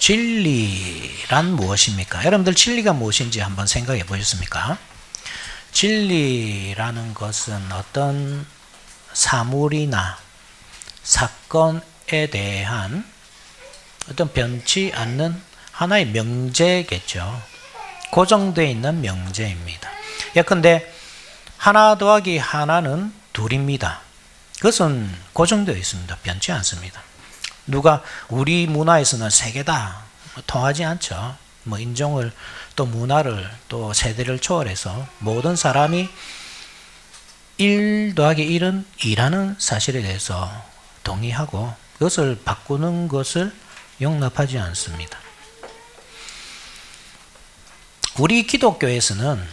진리란 무엇입니까? 여러분들 진리가 무엇인지 한번 생각해 보셨습니까? 진리라는 것은 어떤 사물이나 사건에 대한 어떤 변치 않는 하나의 명제겠죠. 고정되어 있는 명제입니다. 예컨대 하나 더하기 하나는 둘입니다. 그것은 고정되어 있습니다. 변치 않습니다. 누가 우리 문화에서는 세계다 통하지 않죠. 인종을 또 문화를 또 세대를 초월해서 모든 사람이 1 더하기 1은 2라는 사실에 대해서 동의하고 그것을 바꾸는 것을 용납하지 않습니다. 우리 기독교에서는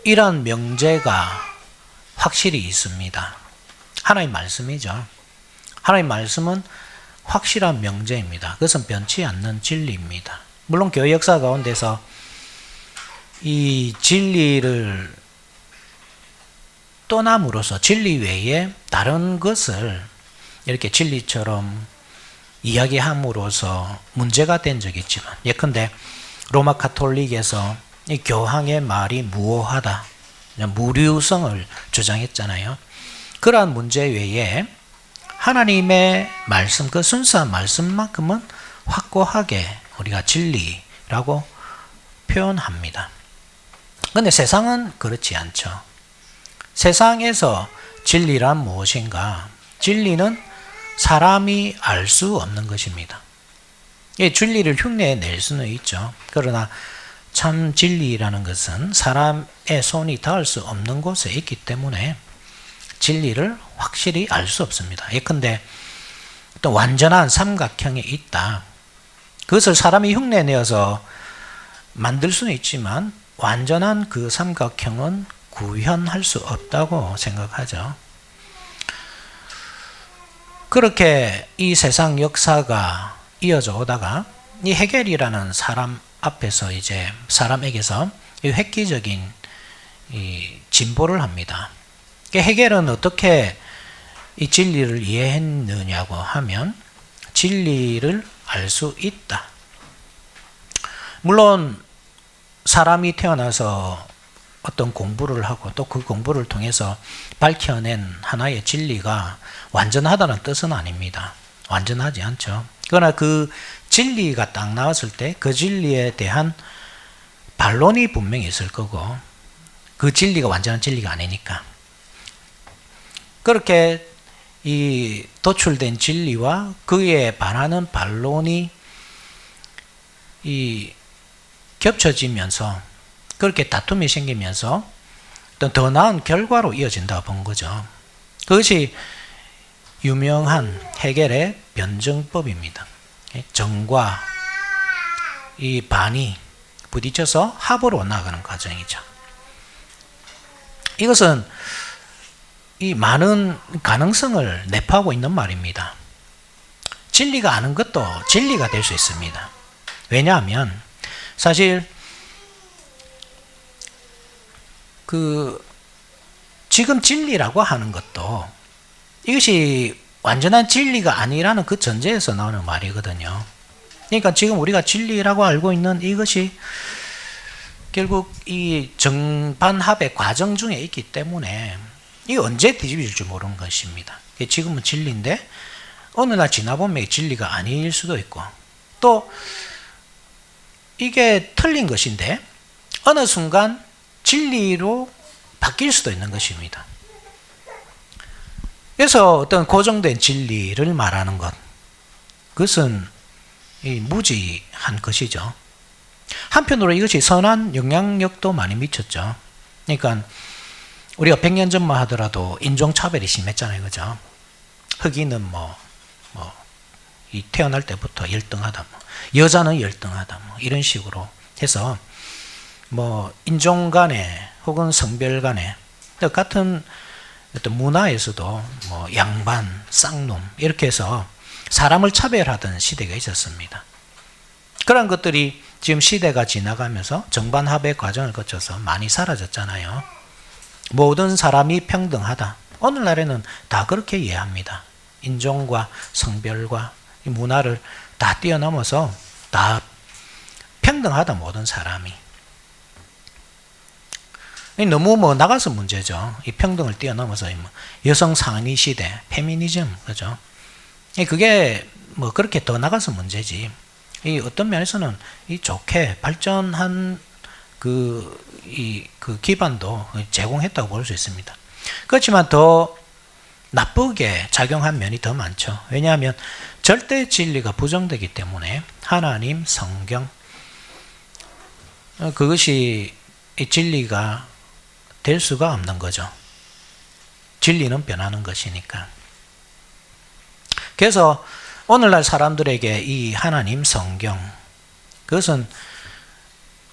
이런 명제가 확실히 있습니다. 하나님 말씀이죠. 하나님 말씀은 확실한 명제입니다. 그것은 변치 않는 진리입니다. 물론 교회 역사 가운데서 이 진리를 떠남으로써 진리 외에 다른 것을 이렇게 진리처럼 이야기함으로써 문제가 된 적이 있지만, 예컨대 로마 가톨릭에서 이 교황의 말이 무오하다, 무류성을 주장했잖아요. 그러한 문제 외에 하나님의 말씀, 그 순수한 말씀만큼은 확고하게 우리가 진리라고 표현합니다. 그런데 세상은 그렇지 않죠. 세상에서 진리란 무엇인가? 진리는 사람이 알 수 없는 것입니다. 진리를 흉내낼 수는 있죠. 그러나 참 진리라는 것은 사람의 손이 닿을 수 없는 곳에 있기 때문에 진리를 확실히 알 수 없습니다. 예컨대 어떤 완전한 삼각형이 있다. 그것을 사람이 흉내내어서 만들 수는 있지만 완전한 그 삼각형은 구현할 수 없다고 생각하죠. 그렇게 이 세상 역사가 이어져 오다가 이 헤겔이라는 사람 앞에서 이제 사람에게서 이 획기적인 이 진보를 합니다. 헤겔은 어떻게 이 진리를 이해했느냐고 하면 진리를 알 수 있다. 물론 사람이 태어나서 어떤 공부를 하고 또 그 공부를 통해서 밝혀낸 하나의 진리가 완전하다는 뜻은 아닙니다. 완전하지 않죠. 그러나 그 진리가 딱 나왔을 때 그 진리에 대한 반론이 분명히 있을 거고, 그 진리가 완전한 진리가 아니니까. 그렇게 이 도출된 진리와 그에 반하는 반론이 이 겹쳐지면서 그렇게 다툼이 생기면서 더 나은 결과로 이어진다고 본 거죠. 그것이 유명한 헤겔의 변증법입니다. 정과 이 반이 부딪혀서 합으로 나가는 과정이죠. 이것은 이 많은 가능성을 내포하고 있는 말입니다. 진리가 아는 것도 진리가 될 수 있습니다. 왜냐하면 사실 지금 진리라고 하는 것도 이것이 완전한 진리가 아니라는 그 전제에서 나오는 말이거든요. 그러니까 지금 우리가 진리라고 알고 있는 이것이 결국 이 정반합의 과정 중에 있기 때문에 이게 언제 뒤집어질 줄 모르는 것입니다. 지금은 진리인데 어느 날 지나보면 진리가 아닐 수도 있고, 또 이게 틀린 것인데 어느 순간 진리로 바뀔 수도 있는 것입니다. 그래서 어떤 고정된 진리를 말하는 것, 그것은 무지한 것이죠. 한편으로 이것이 선한 영향력도 많이 미쳤죠. 그러니까 우리가 100년 전만 하더라도 인종차별이 심했잖아요. 그죠? 흑인은 이 태어날 때부터 열등하다, 여자는 열등하다, 이런 식으로 해서 인종 간에 혹은 성별 간에 같은 어떤 문화에서도 양반, 쌍놈 이렇게 해서 사람을 차별하던 시대가 있었습니다. 그런 것들이 지금 시대가 지나가면서 정반합의 과정을 거쳐서 많이 사라졌잖아요. 모든 사람이 평등하다. 오늘날에는 다 그렇게 이해합니다. 인종과 성별과 문화를 다 뛰어넘어서 다 평등하다, 모든 사람이. 너무 뭐 나가서 문제죠. 이 평등을 뛰어넘어서 여성 상위 시대, 페미니즘, 그죠? 그게 뭐 그렇게 더 나가서 문제지. 이 어떤 면에서는 이 좋게 발전한 그 기반도 제공했다고 볼 수 있습니다. 그렇지만 더 나쁘게 작용한 면이 더 많죠. 왜냐하면 절대 진리가 부정되기 때문에 하나님, 성경, 그것이 이 진리가 될 수가 없는 거죠. 진리는 변하는 것이니까. 그래서 오늘날 사람들에게 이 하나님, 성경, 그것은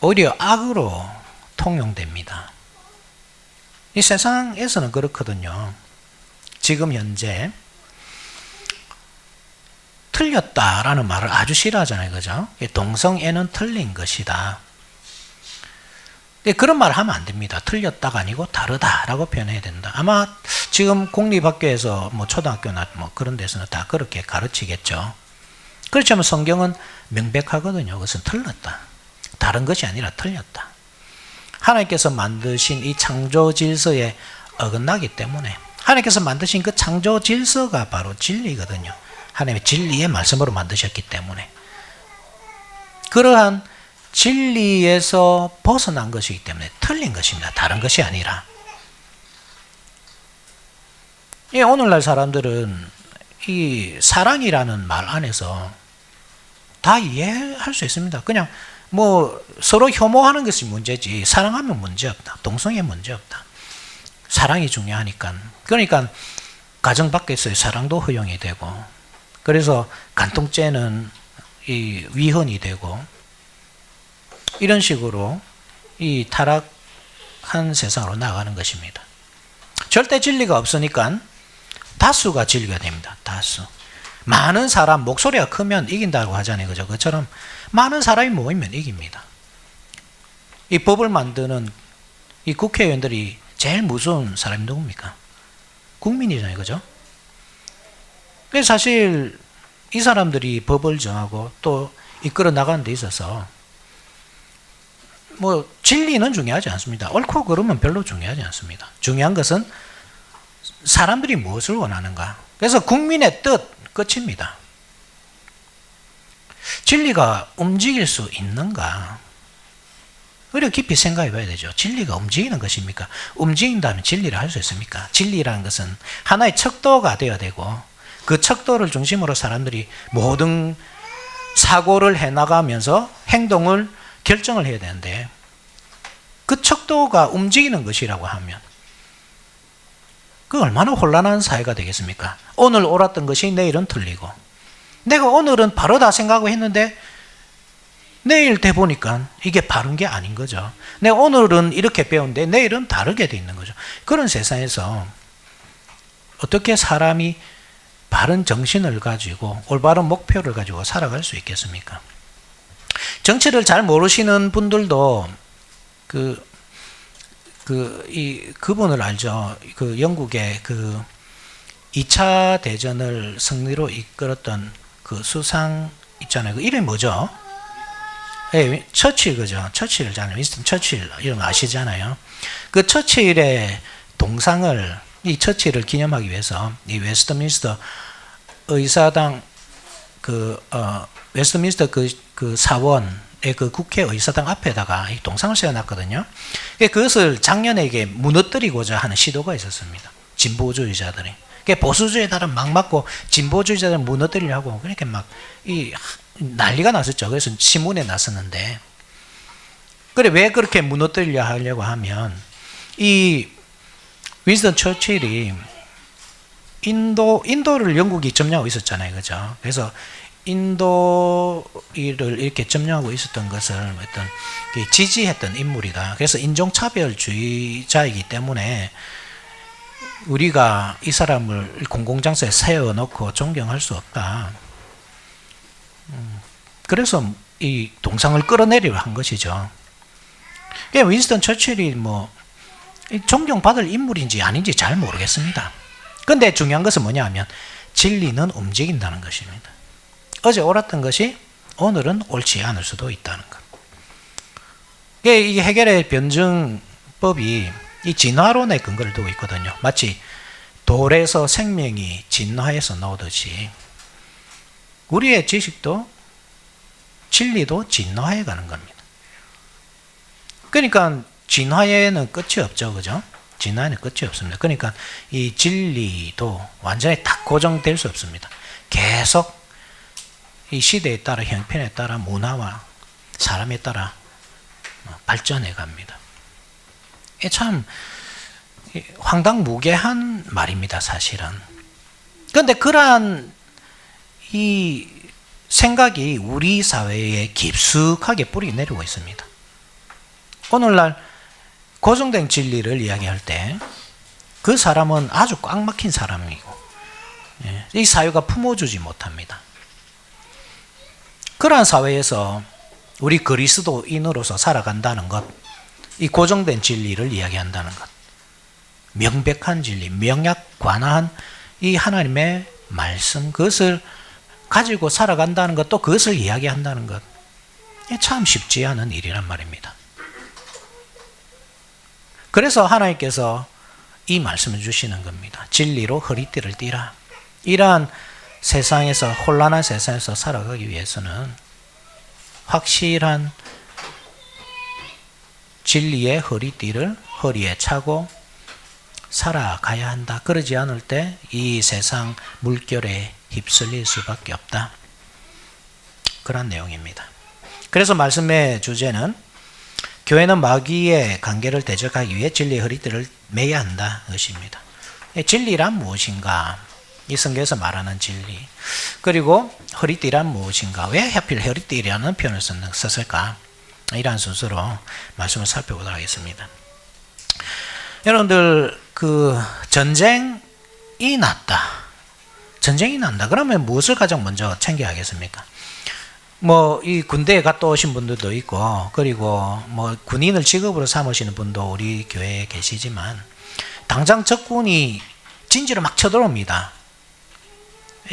오히려 악으로 통용됩니다. 이 세상에서는 그렇거든요. 지금 현재 틀렸다라는 말을 아주 싫어하잖아요. 그죠? 동성애는 틀린 것이다. 그런 말을 하면 안 됩니다. 틀렸다가 아니고 다르다라고 표현해야 된다. 아마 지금 공립학교에서 뭐 초등학교나 뭐 그런 데서는 다 그렇게 가르치겠죠. 그렇지만 성경은 명백하거든요. 그것은 틀렸다. 다른 것이 아니라 틀렸다. 하나님께서 만드신 이 창조 질서에 어긋나기 때문에, 하나님께서 만드신 그 창조 질서가 바로 진리거든요. 하나님의 진리의 말씀으로 만드셨기 때문에. 그러한 진리에서 벗어난 것이기 때문에 틀린 것입니다. 다른 것이 아니라. 오늘날 사람들은 이 사랑이라는 말 안에서 다 이해할 수 있습니다. 그냥 뭐 서로 혐오하는 것이 문제지, 사랑하면 문제없다. 동성애 문제없다. 사랑이 중요하니까. 그러니까 가정 밖에서의 사랑도 허용이 되고, 그래서 간통죄는 이 위헌이 되고, 이런 식으로 이 타락한 세상으로 나가는 것입니다. 절대 진리가 없으니까 다수가 진리가 됩니다. 다수. 많은 사람, 목소리가 크면 이긴다고 하잖아요. 그죠? 그처럼 많은 사람이 모이면 이깁니다. 이 법을 만드는 이 국회의원들이 제일 무서운 사람이 누굽니까? 국민이잖아요. 그죠? 그래서 사실 이 사람들이 법을 정하고 또 이끌어 나가는 데 있어서 뭐 진리는 중요하지 않습니다. 옳고 그름은 별로 중요하지 않습니다. 중요한 것은 사람들이 무엇을 원하는가. 그래서 국민의 뜻, 끝입니다. 진리가 움직일 수 있는가? 우리가 깊이 생각해 봐야 되죠. 진리가 움직이는 것입니까? 움직인다면 진리를 할 수 있습니까? 진리라는 것은 하나의 척도가 되어야 되고, 그 척도를 중심으로 사람들이 모든 사고를 해나가면서 행동을 결정을 해야 되는데, 그 척도가 움직이는 것이라고 하면 그 얼마나 혼란한 사회가 되겠습니까? 오늘 옳았던 것이 내일은 틀리고, 내가 오늘은 바르다 생각하고 했는데 내일 돼 보니까 이게 바른 게 아닌 거죠. 내가 오늘은 이렇게 배웠는데 내일은 다르게 돼 있는 거죠. 그런 세상에서 어떻게 사람이 바른 정신을 가지고 올바른 목표를 가지고 살아갈 수 있겠습니까? 정치를 잘 모르시는 분들도 그분을 알죠. 그 영국의 그 2차 대전을 승리로 이끌었던 그 수상 있잖아요. 그 이름이 뭐죠? 예, 처칠, 그죠? 처칠, 윈스턴 처칠, 이런 거 아시잖아요. 그 처칠의 동상을, 이 처칠을 기념하기 위해서 이 웨스트민스터 의사당 웨스트민스터 그 사원의 그 국회의사당 앞에다가 이 동상을 세워놨거든요. 그것을 작년에 무너뜨리고자 하는 시도가 있었습니다. 진보주의자들이. 보수주의자들은 막 맞고 진보주의자들은 무너뜨리려고 그렇게 막 난리가 났었죠. 그래서 신문에 났었는데, 그래 왜 그렇게 무너뜨리려 하려고 하면 이 윈스턴 처칠이 인도를 영국이 점령하고 있었잖아요. 그죠? 그래서 인도를 이렇게 점령하고 있었던 것을 어떤 지지했던 인물이다. 그래서 인종차별주의자이기 때문에 우리가 이 사람을 공공장소에 세워놓고 존경할 수 없다. 그래서 이 동상을 끌어내리려 한 것이죠. 윈스턴 처칠이 뭐 존경받을 인물인지 아닌지 잘 모르겠습니다. 근데 중요한 것은 뭐냐 하면 진리는 움직인다는 것입니다. 어제 옳았던 것이 오늘은 옳지 않을 수도 있다는 것. 이게 해겔의 변증법이 이 진화론의 근거를 두고 있거든요. 마치 돌에서 생명이 진화해서 나오듯이 우리의 지식도 진리도 진화해 가는 겁니다. 그러니까 진화에는 끝이 없죠. 그죠? 진화에는 끝이 없습니다. 그러니까 이 진리도 완전히 딱 고정될 수 없습니다. 계속 이 시대에 따라 형편에 따라 문화와 사람에 따라 발전해 갑니다. 이게 참 황당무계한 말입니다. 사실은. 그런데 그러한 이 생각이 우리 사회에 깊숙하게 뿌리 내리고 있습니다. 오늘날 고정된 진리를 이야기할 때 그 사람은 아주 꽉 막힌 사람이고 이 사회가 품어주지 못합니다. 그러한 사회에서 우리 그리스도인으로서 살아간다는 것, 이 고정된 진리를 이야기한다는 것, 명백한 진리, 명약관화한 이 하나님의 말씀, 그것을 가지고 살아간다는 것, 또 그것을 이야기한다는 것, 참 쉽지 않은 일이란 말입니다. 그래서 하나님께서 이 말씀을 주시는 겁니다. 진리로 허리띠를 띠라. 이러한 세상에서, 혼란한 세상에서 살아가기 위해서는 확실한 진리의 허리띠를 허리에 차고 살아가야 한다. 그러지 않을 때 이 세상 물결에 휩쓸릴 수밖에 없다. 그런 내용입니다. 그래서 말씀의 주제는 교회는 마귀의 관계를 대적하기 위해 진리의 허리띠를 매야 한다. 것입니다. 진리란 무엇인가? 이 성경에서 말하는 진리. 그리고 허리띠란 무엇인가? 왜 하필 허리띠라는 표현을 썼을까? 이러한 순서로 말씀을 살펴보도록 하겠습니다. 여러분들, 전쟁이 났다. 전쟁이 난다. 그러면 무엇을 가장 먼저 챙겨야 하겠습니까? 이 군대에 갔다 오신 분들도 있고, 그리고 군인을 직업으로 삼으시는 분도 우리 교회에 계시지만, 당장 적군이 진지로 막 쳐들어옵니다.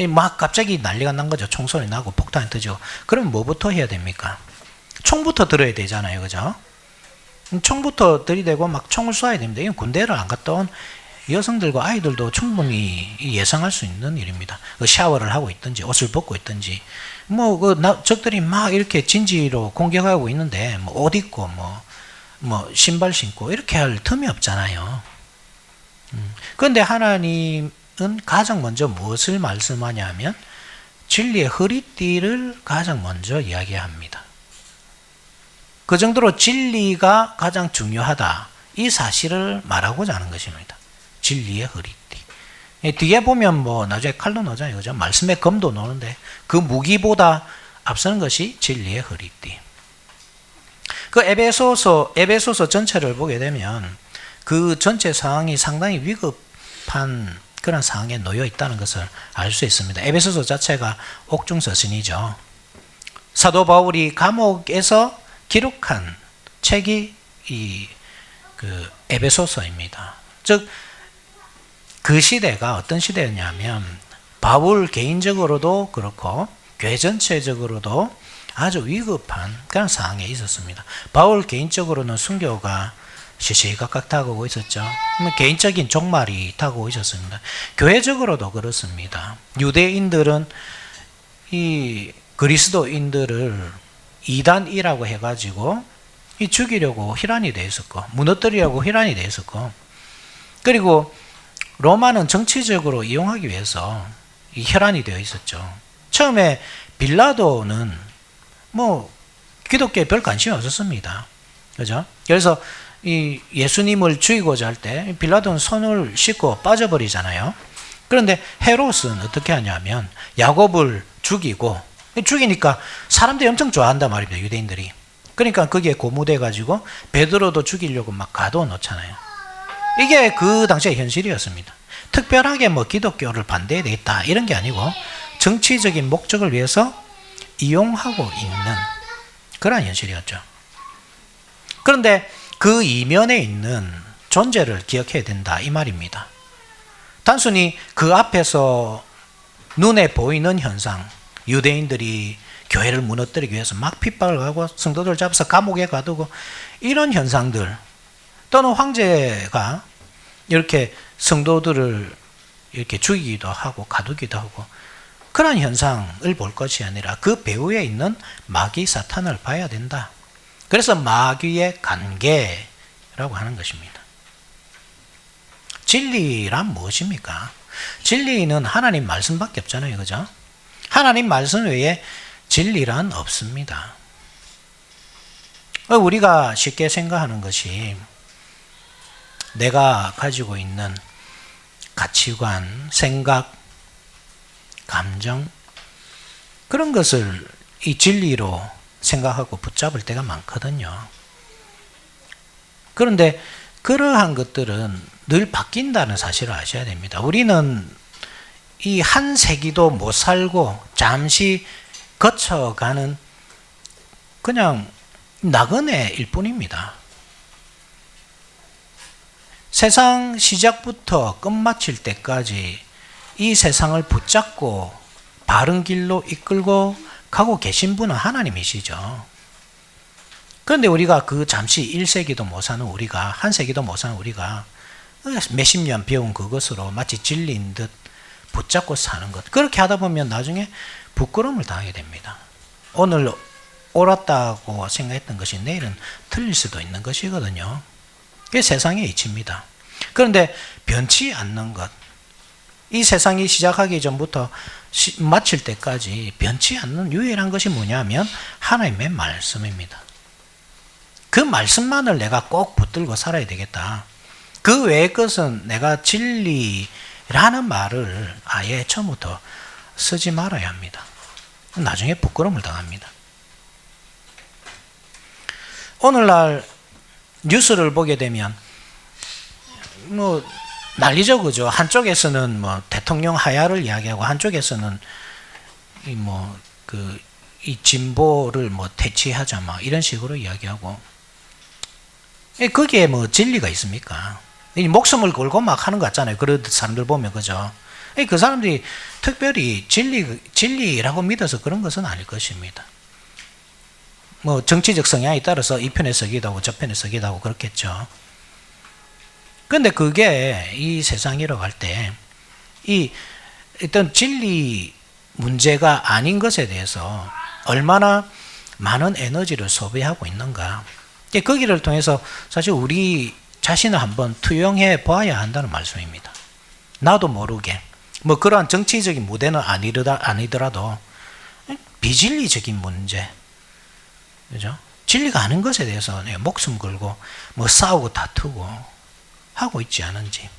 막 갑자기 난리가 난 거죠. 총소리 나고 폭탄이 터지고. 그럼 뭐부터 해야 됩니까? 총부터 들어야 되잖아요. 그죠? 총부터 들이대고 막 총을 쏴야 됩니다. 이건 군대를 안 갔다 온 여성들과 아이들도 충분히 예상할 수 있는 일입니다. 샤워를 하고 있든지, 옷을 벗고 있든지, 적들이 막 이렇게 진지로 공격하고 있는데, 옷 입고, 신발 신고, 이렇게 할 틈이 없잖아요. 그런데 하나님은 가장 먼저 무엇을 말씀하냐 하면, 진리의 허리띠를 가장 먼저 이야기합니다. 그 정도로 진리가 가장 중요하다. 이 사실을 말하고자 하는 것입니다. 진리의 허리띠. 뒤에 보면 나중에 칼도 나오잖아요. 그죠? 말씀의 검도 나오는데 그 무기보다 앞서는 것이 진리의 허리띠. 에베소서 전체를 보게 되면 그 전체 상황이 상당히 위급한 그런 상황에 놓여 있다는 것을 알 수 있습니다. 에베소서 자체가 옥중서신이죠. 사도 바울이 감옥에서 기록한 책이 에베소서입니다. 즉, 그 시대가 어떤 시대였냐면, 바울 개인적으로도 그렇고, 교회 전체적으로도 아주 위급한 그런 상황에 있었습니다. 바울 개인적으로는 순교가 시시각각 다가오고 있었죠. 개인적인 종말이 다가오고 있었습니다. 교회적으로도 그렇습니다. 유대인들은 이 그리스도인들을 이단이라고 해가지고 죽이려고 혈안이 되어 있었고, 무너뜨리려고 혈안이 되어 있었고, 그리고 로마는 정치적으로 이용하기 위해서 이 혈안이 되어 있었죠. 처음에 빌라도는 기독교에 별 관심이 없었습니다. 그죠? 그래서 이 예수님을 죽이고자 할 때 빌라도는 손을 씻고 빠져버리잖아요. 그런데 헤롯은 어떻게 하냐면 야곱을 죽이니까 사람들이 엄청 좋아한단 말입니다. 유대인들이. 그러니까 거기에 고무돼 가지고 베드로도 죽이려고 막 가둬 놓잖아요. 이게 그 당시의 현실이었습니다. 특별하게 기독교를 반대해야 되겠다 이런 게 아니고 정치적인 목적을 위해서 이용하고 있는 그런 현실이었죠. 그런데 그 이면에 있는 존재를 기억해야 된다 이 말입니다. 단순히 그 앞에서 눈에 보이는 현상, 유대인들이 교회를 무너뜨리기 위해서 막 핍박을 하고 성도들 잡아서 감옥에 가두고 이런 현상들, 또는 황제가 이렇게 성도들을 이렇게 죽이기도 하고 가두기도 하고 그런 현상을 볼 것이 아니라 그 배후에 있는 마귀 사탄을 봐야 된다. 그래서 마귀의 관계라고 하는 것입니다. 진리란 무엇입니까? 진리는 하나님 말씀밖에 없잖아요. 그죠? 하나님 말씀 외에 진리란 없습니다. 우리가 쉽게 생각하는 것이 내가 가지고 있는 가치관, 생각, 감정, 그런 것을 이 진리로 생각하고 붙잡을 때가 많거든요. 그런데 그러한 것들은 늘 바뀐다는 사실을 아셔야 됩니다. 우리는 이 한 세기도 못 살고 잠시 거쳐가는 그냥 나그네일 뿐입니다. 세상 시작부터 끝마칠 때까지 이 세상을 붙잡고 바른 길로 이끌고 가고 계신 분은 하나님이시죠. 그런데 우리가 그 잠시 1세기도 못 사는 우리가, 한 세기도 못 사는 우리가 몇십 년 배운 그것으로 마치 진리인 듯 붙잡고 사는 것. 그렇게 하다 보면 나중에 부끄러움을 당하게 됩니다. 오늘 옳았다고 생각했던 것이 내일은 틀릴 수도 있는 것이거든요. 그게 세상의 이치입니다. 그런데 변치 않는 것, 이 세상이 시작하기 전부터 마칠 때까지 변치 않는 유일한 것이 뭐냐면 하나님의 말씀입니다. 그 말씀만을 내가 꼭 붙들고 살아야 되겠다. 그 외의 것은 내가 진리라는 말을 아예 처음부터 쓰지 말아야 합니다. 나중에 부끄러움을 당합니다. 오늘날 뉴스를 보게 되면 뭐 난리죠, 그죠? 한쪽에서는 뭐 대통령 하야를 이야기하고 한쪽에서는 이 진보를 뭐 퇴치하자 막 이런 식으로 이야기하고 거기에 뭐 진리가 있습니까? 이 목숨을 걸고 막 하는 거 같잖아요. 그런 사람들 보면 그죠? 그 사람들이 특별히 진리라고 믿어서 그런 것은 아닐 것입니다. 뭐 정치적 성향에 따라서 이 편에 서기도 하고 저 편에 서기도 하고 그렇겠죠. 그런데 그게 이 세상이라고 할 때 이 어떤 진리 문제가 아닌 것에 대해서 얼마나 많은 에너지를 소비하고 있는가. 거기를 통해서 사실 우리 자신을 한번 투영해 봐야 한다는 말씀입니다. 나도 모르게 뭐 그러한 정치적인 무대는 아니더라도 비진리적인 문제, 그죠? 진리가 아닌 것에 대해서 목숨 걸고 뭐 싸우고 다투고 하고 있지 않은지.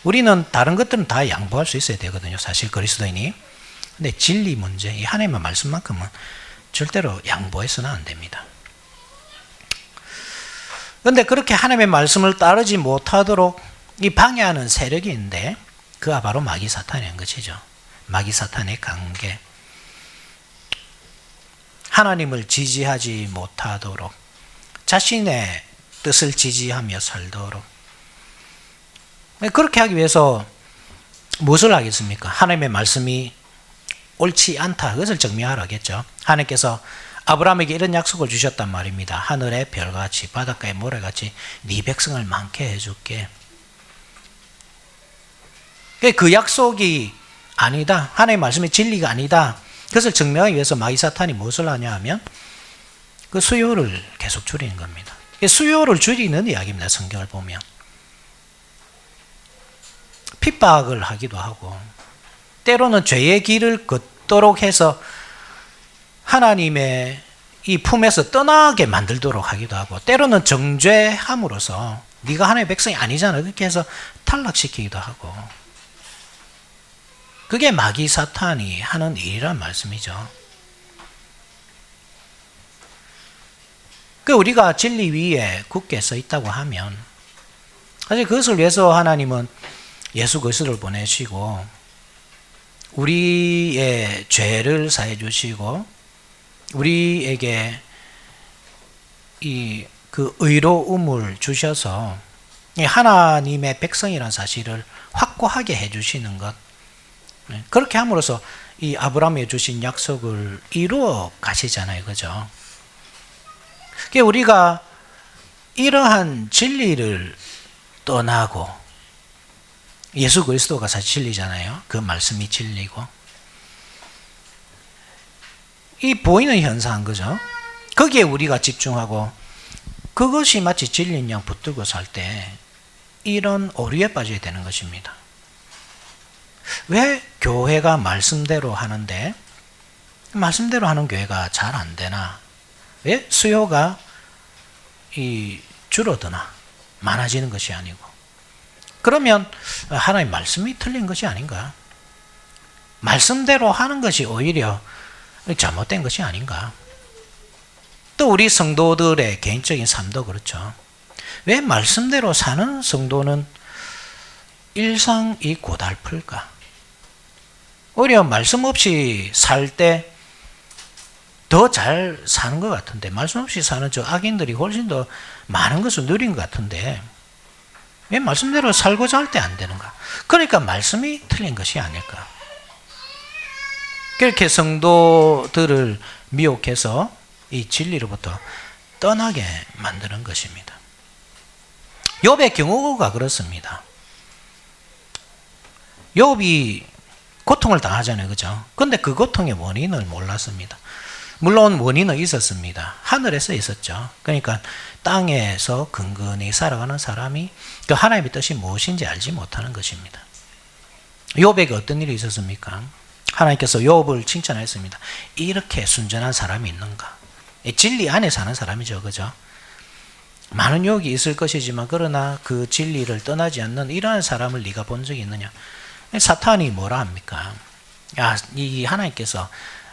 우리는 다른 것들은 다 양보할 수 있어야 되거든요. 사실 그리스도인이. 근데 진리 문제, 이 하나님의 말씀만큼은 절대로 양보해서는 안 됩니다. 그런데 그렇게 하나님의 말씀을 따르지 못하도록 이 방해하는 세력이 있는데 그가 바로 마귀 사탄인 것이죠. 마귀 사탄의 관계. 하나님을 지지하지 못하도록 자신의 뜻을 지지하며 살도록. 그렇게 하기 위해서 무엇을 하겠습니까? 하나님의 말씀이 옳지 않다. 그것을 증명하라겠죠. 하나님께서 아브라함에게 이런 약속을 주셨단 말입니다. 하늘의 별같이 바닷가의 모래같이 네 백성을 많게 해줄게. 그 약속이 아니다. 하나님의 말씀이 진리가 아니다. 그것을 증명하기 위해서 마귀 사탄이 무엇을 하냐 하면 그 수요를 계속 줄이는 겁니다. 수요를 줄이는 이야기입니다. 성경을 보면. 핍박을 하기도 하고 때로는 죄의 길을 걷도록 해서 하나님의 이 품에서 떠나게 만들도록 하기도 하고 때로는 정죄함으로써 네가 하나님의 백성이 아니잖아 그렇게 해서 탈락시키기도 하고 그게 마귀 사탄이 하는 일이란 말씀이죠. 우리가 진리 위에 굳게 서 있다고 하면 사실 그것을 위해서 하나님은 예수 그리스도를 보내시고 우리의 죄를 사해 주시고 우리에게 그 의로움을 주셔서 하나님의 백성이라는 사실을 확고하게 해 주시는 것. 그렇게 함으로써 이 아브라함에 주신 약속을 이루어 가시잖아요. 그죠? 그러니까 우리가 이러한 진리를 떠나고, 예수 그리스도가 사실 진리잖아요. 그 말씀이 진리고, 이 보이는 현상, 그죠? 거기에 우리가 집중하고 그것이 마치 진리인 양 붙들고 살 때 이런 오류에 빠져야 되는 것입니다. 왜 교회가 말씀대로 하는데 말씀대로 하는 교회가 잘 안 되나? 왜 수요가 줄어드나? 많아지는 것이 아니고. 그러면 하나님 말씀이 틀린 것이 아닌가? 말씀대로 하는 것이 오히려 잘못된 것이 아닌가? 또 우리 성도들의 개인적인 삶도 그렇죠. 왜 말씀대로 사는 성도는 일상이 고달플까? 오히려 말씀 없이 살 때 더 잘 사는 것 같은데, 말씀 없이 사는 저 악인들이 훨씬 더 많은 것을 누린 것 같은데 왜 말씀대로 살고자 할 때 안 되는가? 그러니까 말씀이 틀린 것이 아닐까? 그렇게 성도들을 미혹해서 이 진리로부터 떠나게 만드는 것입니다. 욥의 경우가 그렇습니다. 욥이 고통을 당하잖아요. 그죠? 근데 그 고통의 원인을 몰랐습니다. 물론 원인은 있었습니다. 하늘에서 있었죠. 그러니까 땅에서 근근히 살아가는 사람이 그 하나님의 뜻이 무엇인지 알지 못하는 것입니다. 욥에게 어떤 일이 있었습니까? 하나님께서 욥을 칭찬했습니다. 이렇게 순전한 사람이 있는가? 진리 안에 사는 사람이죠. 그죠? 많은 유혹이 있을 것이지만 그러나 그 진리를 떠나지 않는 이러한 사람을 네가 본 적이 있느냐? 사탄이 뭐라 합니까? 야, 이 하나님께서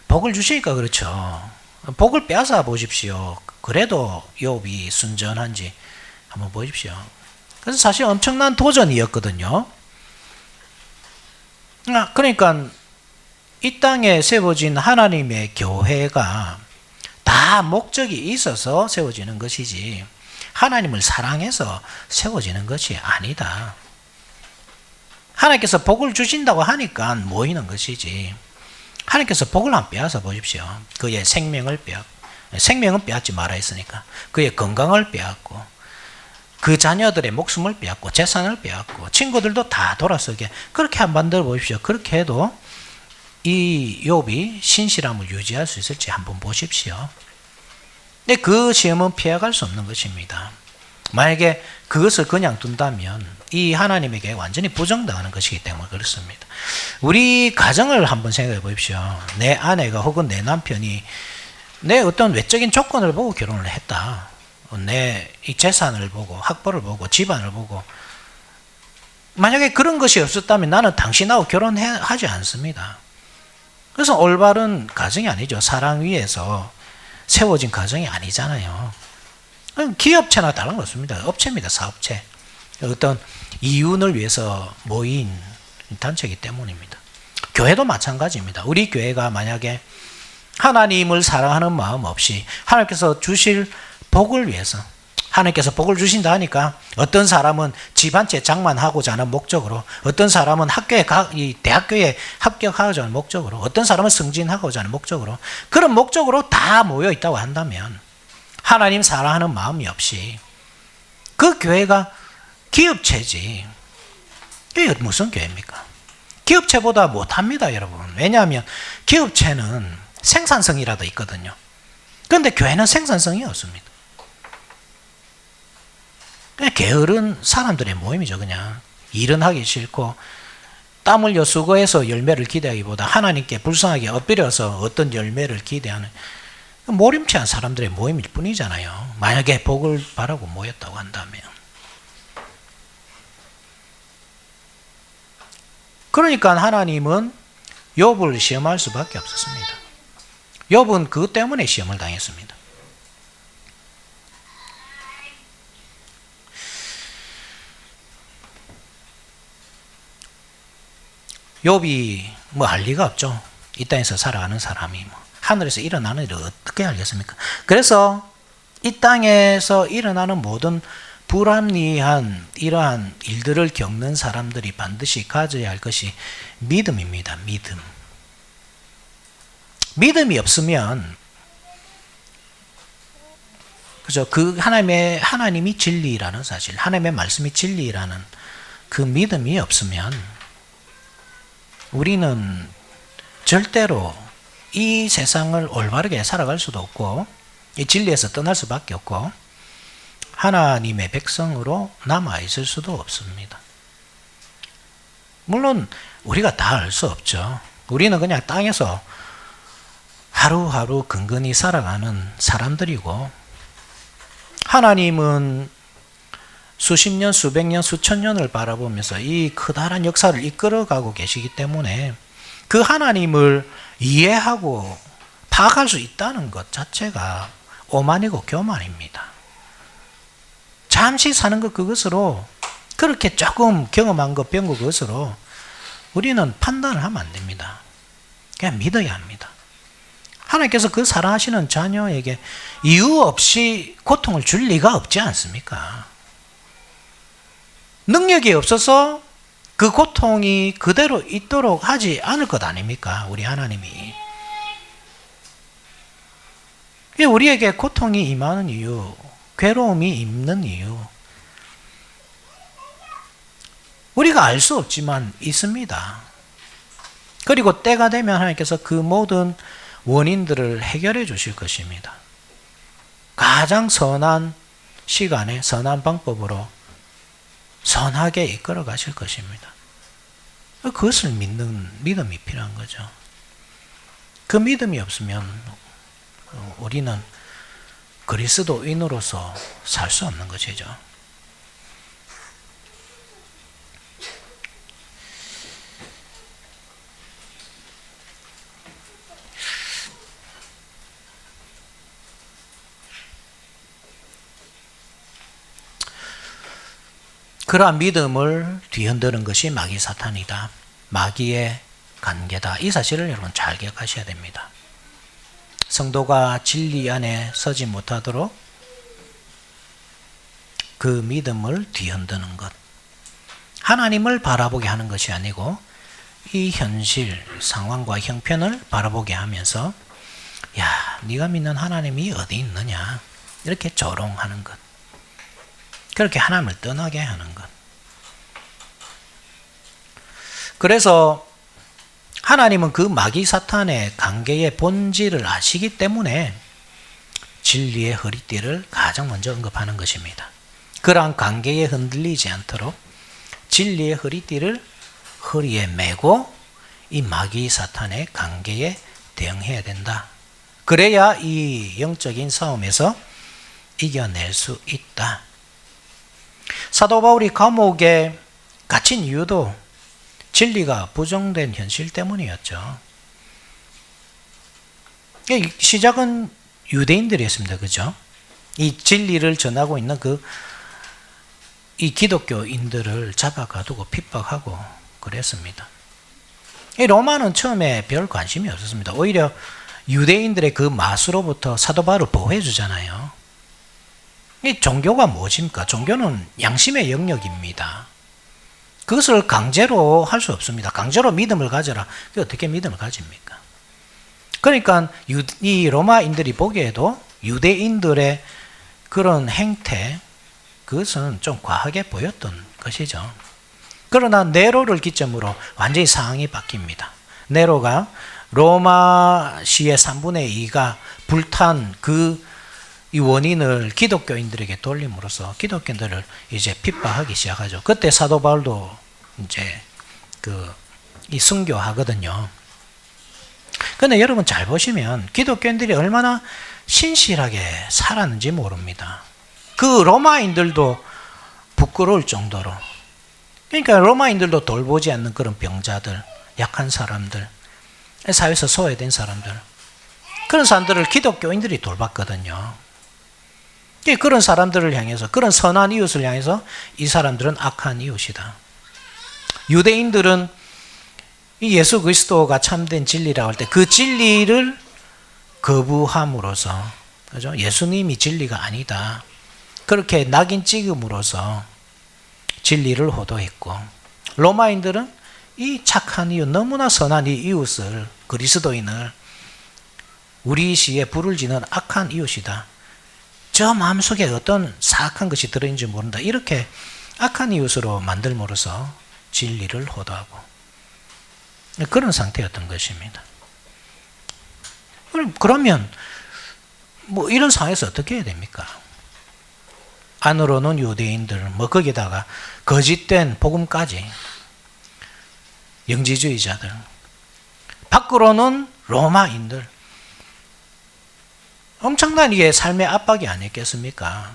복을 주시니까 그렇죠. 복을 빼앗아 보십시오. 그래도 욥이 순전한지 한번 보십시오. 그래서 사실 엄청난 도전이었거든요. 그러니까 이 땅에 세워진 하나님의 교회가 다 목적이 있어서 세워지는 것이지 하나님을 사랑해서 세워지는 것이 아니다. 하나님께서 복을 주신다고 하니까 모이는 것이지 하나님께서 복을 안 빼앗아 보십시오. 그의 생명을 생명은 빼앗지 말아 했으니까 그의 건강을 빼앗고 그 자녀들의 목숨을 빼앗고 재산을 빼앗고 친구들도 다 돌아서게 그렇게 한번 만들어 보십시오. 그렇게 해도 이 욥이 신실함을 유지할 수 있을지 한번 보십시오. 근데 그 시험은 피해갈 수 없는 것입니다. 만약에 그것을 그냥 둔다면 이 하나님에게 완전히 부정당하는 것이기 때문에 그렇습니다. 우리 가정을 한번 생각해 보십시오. 내 아내가 혹은 내 남편이 내 어떤 외적인 조건을 보고 결혼을 했다. 내 이 재산을 보고 학벌을 보고 집안을 보고 만약에 그런 것이 없었다면 나는 당신하고 결혼하지 않습니다. 그래서 올바른 가정이 아니죠. 사랑 위에서 세워진 가정이 아니잖아요. 기업체나 다른 것입니다. 업체입니다. 사업체. 어떤 이윤을 위해서 모인 단체이기 때문입니다. 교회도 마찬가지입니다. 우리 교회가 만약에 하나님을 사랑하는 마음 없이 하나님께서 주실 복을 위해서 하나님께서 복을 주신다 하니까 어떤 사람은 집 한 채 장만하고자 하는 목적으로 어떤 사람은 대학교에 합격하고자 하는 목적으로 어떤 사람은 승진하고자 하는 목적으로 그런 목적으로 다 모여 있다고 한다면 하나님 사랑하는 마음이 없이 그 교회가 기업체지 이게 무슨 교회입니까? 기업체보다 못합니다. 여러분. 왜냐하면 기업체는 생산성이라도 있거든요. 그런데 교회는 생산성이 없습니다. 그냥 게으른 사람들의 모임이죠. 그냥 일은 하기 싫고 땀 흘려 수고해서 열매를 기대하기보다 하나님께 불쌍하게 엎드려서 어떤 열매를 기대하는 모림치한 사람들의 모임일 뿐이잖아요. 만약에 복을 바라고 모였다고 한다면. 그러니까 하나님은 욥을 시험할 수밖에 없었습니다. 욥은 그것 때문에 시험을 당했습니다. 욥이 뭐 알 리가 없죠. 이 땅에서 살아가는 사람이 하늘에서 일어나는 일을 어떻게 알겠습니까? 그래서 이 땅에서 일어나는 모든 불합리한 이러한 일들을 겪는 사람들이 반드시 가져야 할 것이 믿음입니다. 믿음. 믿음이 없으면, 그죠? 그 하나님이 진리라는 사실, 하나님의 말씀이 진리라는 그 믿음이 없으면 우리는 절대로 이 세상을 올바르게 살아갈 수도 없고, 이 진리에서 떠날 수밖에 없고, 하나님의 백성으로 남아있을 수도 없습니다. 물론 우리가 다 알 수 없죠. 우리는 그냥 땅에서 하루하루 근근히 살아가는 사람들이고, 하나님은 수십 년, 수백 년, 수천 년을 바라보면서 이 커다란 역사를 이끌어가고 계시기 때문에 그 하나님을 이해하고 파악할 수 있다는 것 자체가 오만이고 교만입니다. 잠시 사는 것 그것으로, 그렇게 조금 경험한 것 배운 것 그것으로 우리는 판단을 하면 안 됩니다. 그냥 믿어야 합니다. 하나님께서 그 사랑하시는 자녀에게 이유 없이 고통을 줄 리가 없지 않습니까? 능력이 없어서 그 고통이 그대로 있도록 하지 않을 것 아닙니까? 우리 하나님이. 우리에게 고통이 임하는 이유, 괴로움이 있는 이유, 우리가 알 수 없지만 있습니다. 그리고 때가 되면 하나님께서 그 모든 원인들을 해결해 주실 것입니다. 가장 선한 시간에 선한 방법으로 선하게 이끌어 가실 것입니다. 그것을 믿는 믿음이 필요한 거죠. 그 믿음이 없으면 우리는 그리스도인으로서 살 수 없는 것이죠. 그러한 믿음을 뒤흔드는 것이 마귀 사탄이다. 마귀의 관계다. 이 사실을 여러분 잘 기억하셔야 됩니다. 성도가 진리 안에 서지 못하도록 그 믿음을 뒤흔드는 것. 하나님을 바라보게 하는 것이 아니고 이 현실 상황과 형편을 바라보게 하면서, 야, 네가 믿는 하나님이 어디 있느냐, 이렇게 조롱하는 것. 그렇게 하나님을 떠나게 하는 것. 그래서 하나님은 그 마귀 사탄의 관계의 본질을 아시기 때문에 진리의 허리띠를 가장 먼저 언급하는 것입니다. 그러한 관계에 흔들리지 않도록 진리의 허리띠를 허리에 메고 이 마귀 사탄의 관계에 대응해야 된다. 그래야 이 영적인 싸움에서 이겨낼 수 있다. 사도 바울이 감옥에 갇힌 이유도 진리가 부정된 현실 때문이었죠. 시작은 유대인들이었습니다. 그죠? 이 진리를 전하고 있는 이 기독교인들을 잡아가두고 핍박하고 그랬습니다. 이 로마는 처음에 별 관심이 없었습니다. 오히려 유대인들의 그 마수로부터 사도 바울을 보호해 주잖아요. 이 종교가 무엇입니까? 종교는 양심의 영역입니다. 그것을 강제로 할 수 없습니다. 강제로 믿음을 가져라. 그게 어떻게 믿음을 가집니까? 그러니까 이 로마인들이 보기에도 유대인들의 그런 행태, 그것은 좀 과하게 보였던 것이죠. 그러나 네로를 기점으로 완전히 상황이 바뀝니다. 네로가 로마시의 3분의 2가 불탄 이 원인을 기독교인들에게 돌림으로써 기독교인들을 이제 핍박하기 시작하죠. 그때 사도 바울도 이제 이 순교하거든요. 근데 여러분 잘 보시면 기독교인들이 얼마나 신실하게 살았는지 모릅니다. 그 로마인들도 부끄러울 정도로. 그러니까 로마인들도 돌보지 않는 그런 병자들, 약한 사람들, 사회에서 소외된 사람들, 그런 사람들을 기독교인들이 돌봤거든요. 그런 사람들을 향해서, 그런 선한 이웃을 향해서 이 사람들은 악한 이웃이다. 유대인들은 이 예수 그리스도가 참된 진리라고 할 때 그 진리를 거부함으로써, 그죠? 예수님이 진리가 아니다. 그렇게 낙인 찍음으로써 진리를 호도했고, 로마인들은 이 착한 이웃, 너무나 선한 이 이웃을, 그리스도인을 우리 시에 불을 지는 악한 이웃이다. 저 마음속에 어떤 사악한 것이 들어있는지 모른다. 이렇게 악한 이웃으로 만들므로써 진리를 호도하고 그런 상태였던 것입니다. 그러면 뭐 이런 상황에서 어떻게 해야 됩니까? 안으로는 유대인들, 뭐 거기다가 거짓된 복음까지, 영지주의자들, 밖으로는 로마인들, 엄청난 이게 삶의 압박이 아니겠습니까?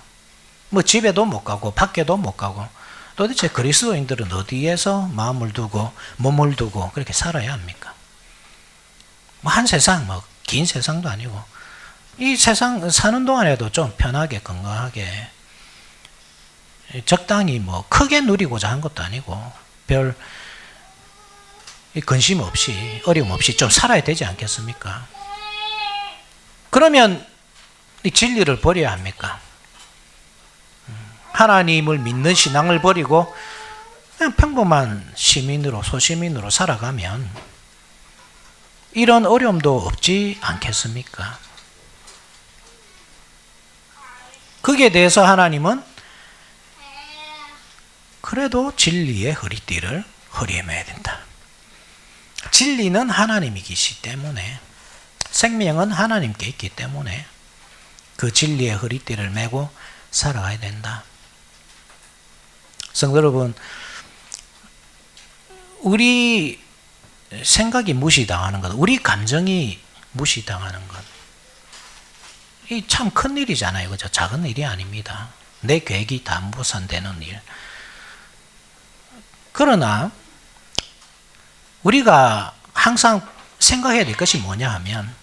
뭐 집에도 못 가고 밖에도 못 가고 도대체 그리스도인들은 어디에서 마음을 두고 몸을 두고 그렇게 살아야 합니까? 뭐 한 세상, 뭐 긴 세상도 아니고 이 세상 사는 동안에도 좀 편하게 건강하게 적당히 뭐 크게 누리고자 한 것도 아니고 별 근심 없이 어려움 없이 좀 살아야 되지 않겠습니까? 그러면 이 진리를 버려야 합니까? 하나님을 믿는 신앙을 버리고 그냥 평범한 시민으로 소시민으로 살아가면 이런 어려움도 없지 않겠습니까? 거기에 대해서 하나님은 그래도 진리의 허리띠를 허리에 매야 된다. 진리는 하나님이 계시기 때문에, 생명은 하나님께 있기 때문에 그 진리의 허리띠를 메고 살아가야 된다. 성도 여러분, 우리 생각이 무시당하는 것, 우리 감정이 무시당하는 것, 이 참 큰 일이잖아요. 그죠? 작은 일이 아닙니다. 내 계획이 다 무산되는 일. 그러나 우리가 항상 생각해야 될 것이 뭐냐 하면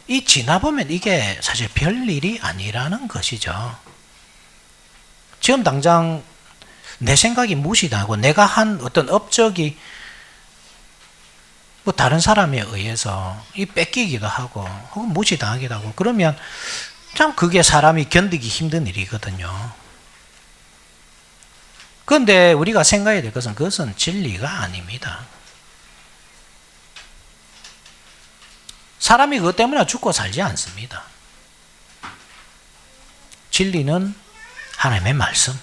이 지나보면 이게 사실 별일이 아니라는 것이죠. 지금 당장 내 생각이 무시당하고 내가 한 어떤 업적이 뭐 다른 사람에 의해서 이 뺏기기도 하고 혹은 무시당하기도 하고 그러면 참 그게 사람이 견디기 힘든 일이거든요. 그런데 우리가 생각해야 될 것은 그것은 진리가 아닙니다. 사람이 그것 때문에 죽고 살지 않습니다. 진리는 하나님의 말씀,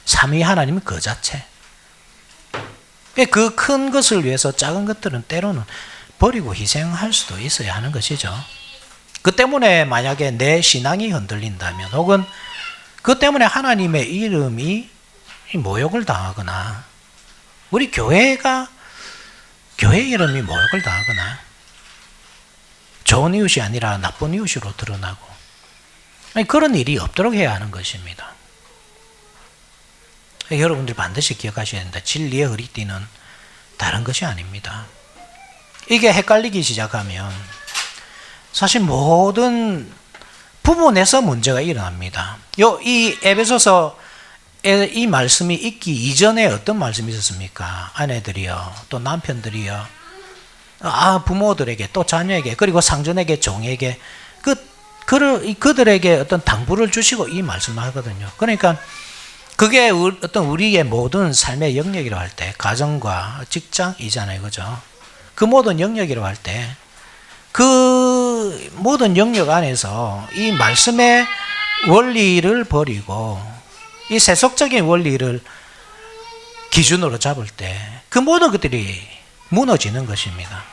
삼위 하나님의 그 자체. 그 큰 것을 위해서 작은 것들은 때로는 버리고 희생할 수도 있어야 하는 것이죠. 그 때문에 만약에 내 신앙이 흔들린다면 혹은 그 때문에 하나님의 이름이 모욕을 당하거나 우리 교회 이름이 모욕을 당하거나 좋은 이웃이 아니라 나쁜 이웃으로 드러나고 그런 일이 없도록 해야 하는 것입니다. 여러분들 반드시 기억하셔야 된다. 진리의 허리띠는 다른 것이 아닙니다. 이게 헷갈리기 시작하면 사실 모든 부분에서 문제가 일어납니다. 이 에베소서 이 말씀이 있기 이전에 어떤 말씀이 있었습니까? 아내들이요, 또 남편들이요, 부모들에게, 또 자녀에게, 그리고 상전에게, 종에게 그들에게 어떤 당부를 주시고 이 말씀을 하거든요. 그러니까 그게 어떤 우리의 모든 삶의 영역이라고 할 때 가정과 직장이잖아요. 그죠? 그 모든 영역이라고 할 때 그 모든 영역 안에서 이 말씀의 원리를 버리고 이 세속적인 원리를 기준으로 잡을 때 그 모든 것들이 무너지는 것입니다.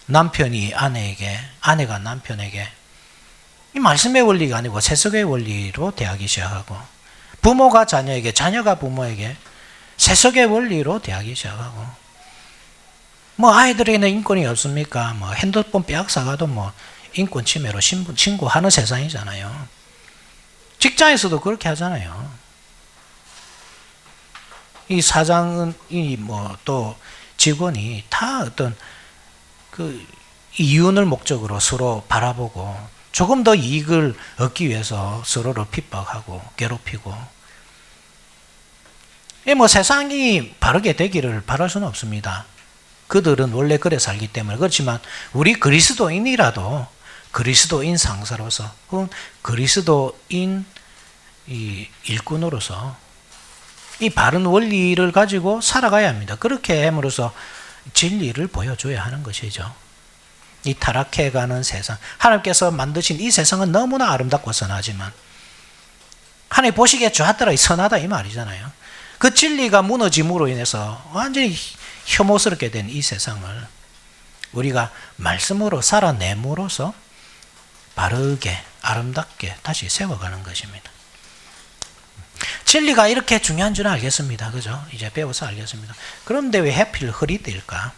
남편이 아내에게, 아내가 남편에게 이 말씀의 원리가 아니고 세속의 원리로 대하기 시작하고 부모가 자녀에게, 자녀가 부모에게 세속의 원리로 대하기 시작하고 뭐 아이들에게는 인권이 없습니까? 뭐 핸드폰 빼앗아가도 뭐 인권 침해로 신고하는 세상이잖아요. 직장에서도 그렇게 하잖아요. 이 사장은 뭐 또 직원이 다 어떤 그 이윤을 목적으로 서로 바라보고 조금 더 이익을 얻기 위해서 서로를 핍박하고 괴롭히고 뭐 세상이 바르게 되기를 바랄 수는 없습니다. 그들은 원래 그래 살기 때문에. 그렇지만 우리 그리스도인이라도 그리스도인 상사로서 혹은 그리스도인 이 일꾼으로서 이 바른 원리를 가지고 살아가야 합니다. 그렇게 함으로써 진리를 보여줘야 하는 것이죠. 이 타락해가는 세상, 하나님께서 만드신 이 세상은 너무나 아름답고 선하지만 하나님 보시기에 좋았더라, 선하다 이 말이잖아요. 그 진리가 무너짐으로 인해서 완전히 혐오스럽게 된 이 세상을 우리가 말씀으로 살아내므로써 바르게 아름답게 다시 세워가는 것입니다. 진리가 이렇게 중요한 줄 알겠습니다. 그죠? 이제 배워서 알겠습니다. 그런데 왜 하필 허리띠일까?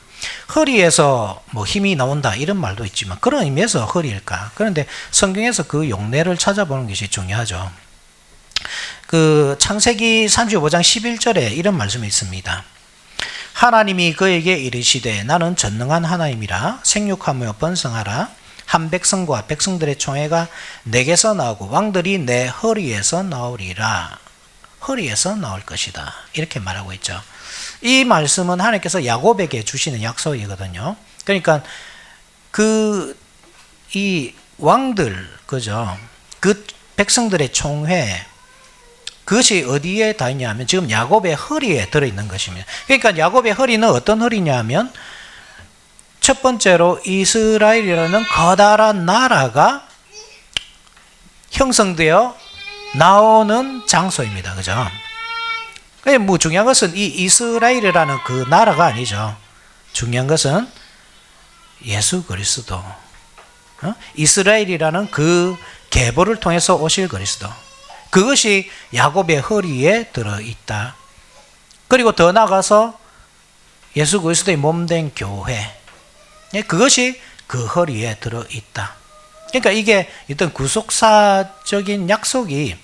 허리에서 뭐 힘이 나온다 이런 말도 있지만 그런 의미에서 허리일까? 그런데 성경에서 그 용례를 찾아보는 것이 중요하죠. 그 창세기 35장 11절에 이런 말씀이 있습니다. 하나님이 그에게 이르시되 나는 전능한 하나님이라 생육하며 번성하라. 한 백성과 백성들의 총회가 내게서 나오고 왕들이 내 허리에서 나오리라. 허리에서 나올 것이다. 이렇게 말하고 있죠. 이 말씀은 하나님께서 야곱에게 주시는 약속이거든요. 그러니까 이 왕들, 그죠? 그 백성들의 총회, 그것이 어디에 다 있냐면 지금 야곱의 허리에 들어있는 것입니다. 그러니까 야곱의 허리는 어떤 허리냐면 첫 번째로 이스라엘이라는 커다란 나라가 형성되어 나오는 장소입니다. 그죠? 뭐 중요한 것은 이 이스라엘이라는 그 나라가 아니죠. 중요한 것은 예수 그리스도, 이스라엘이라는 그 계보를 통해서 오실 그리스도, 그것이 야곱의 허리에 들어있다. 그리고 더 나아가서 예수 그리스도의 몸된 교회, 그것이 그 허리에 들어있다. 그러니까 이게 어떤 구속사적인 약속이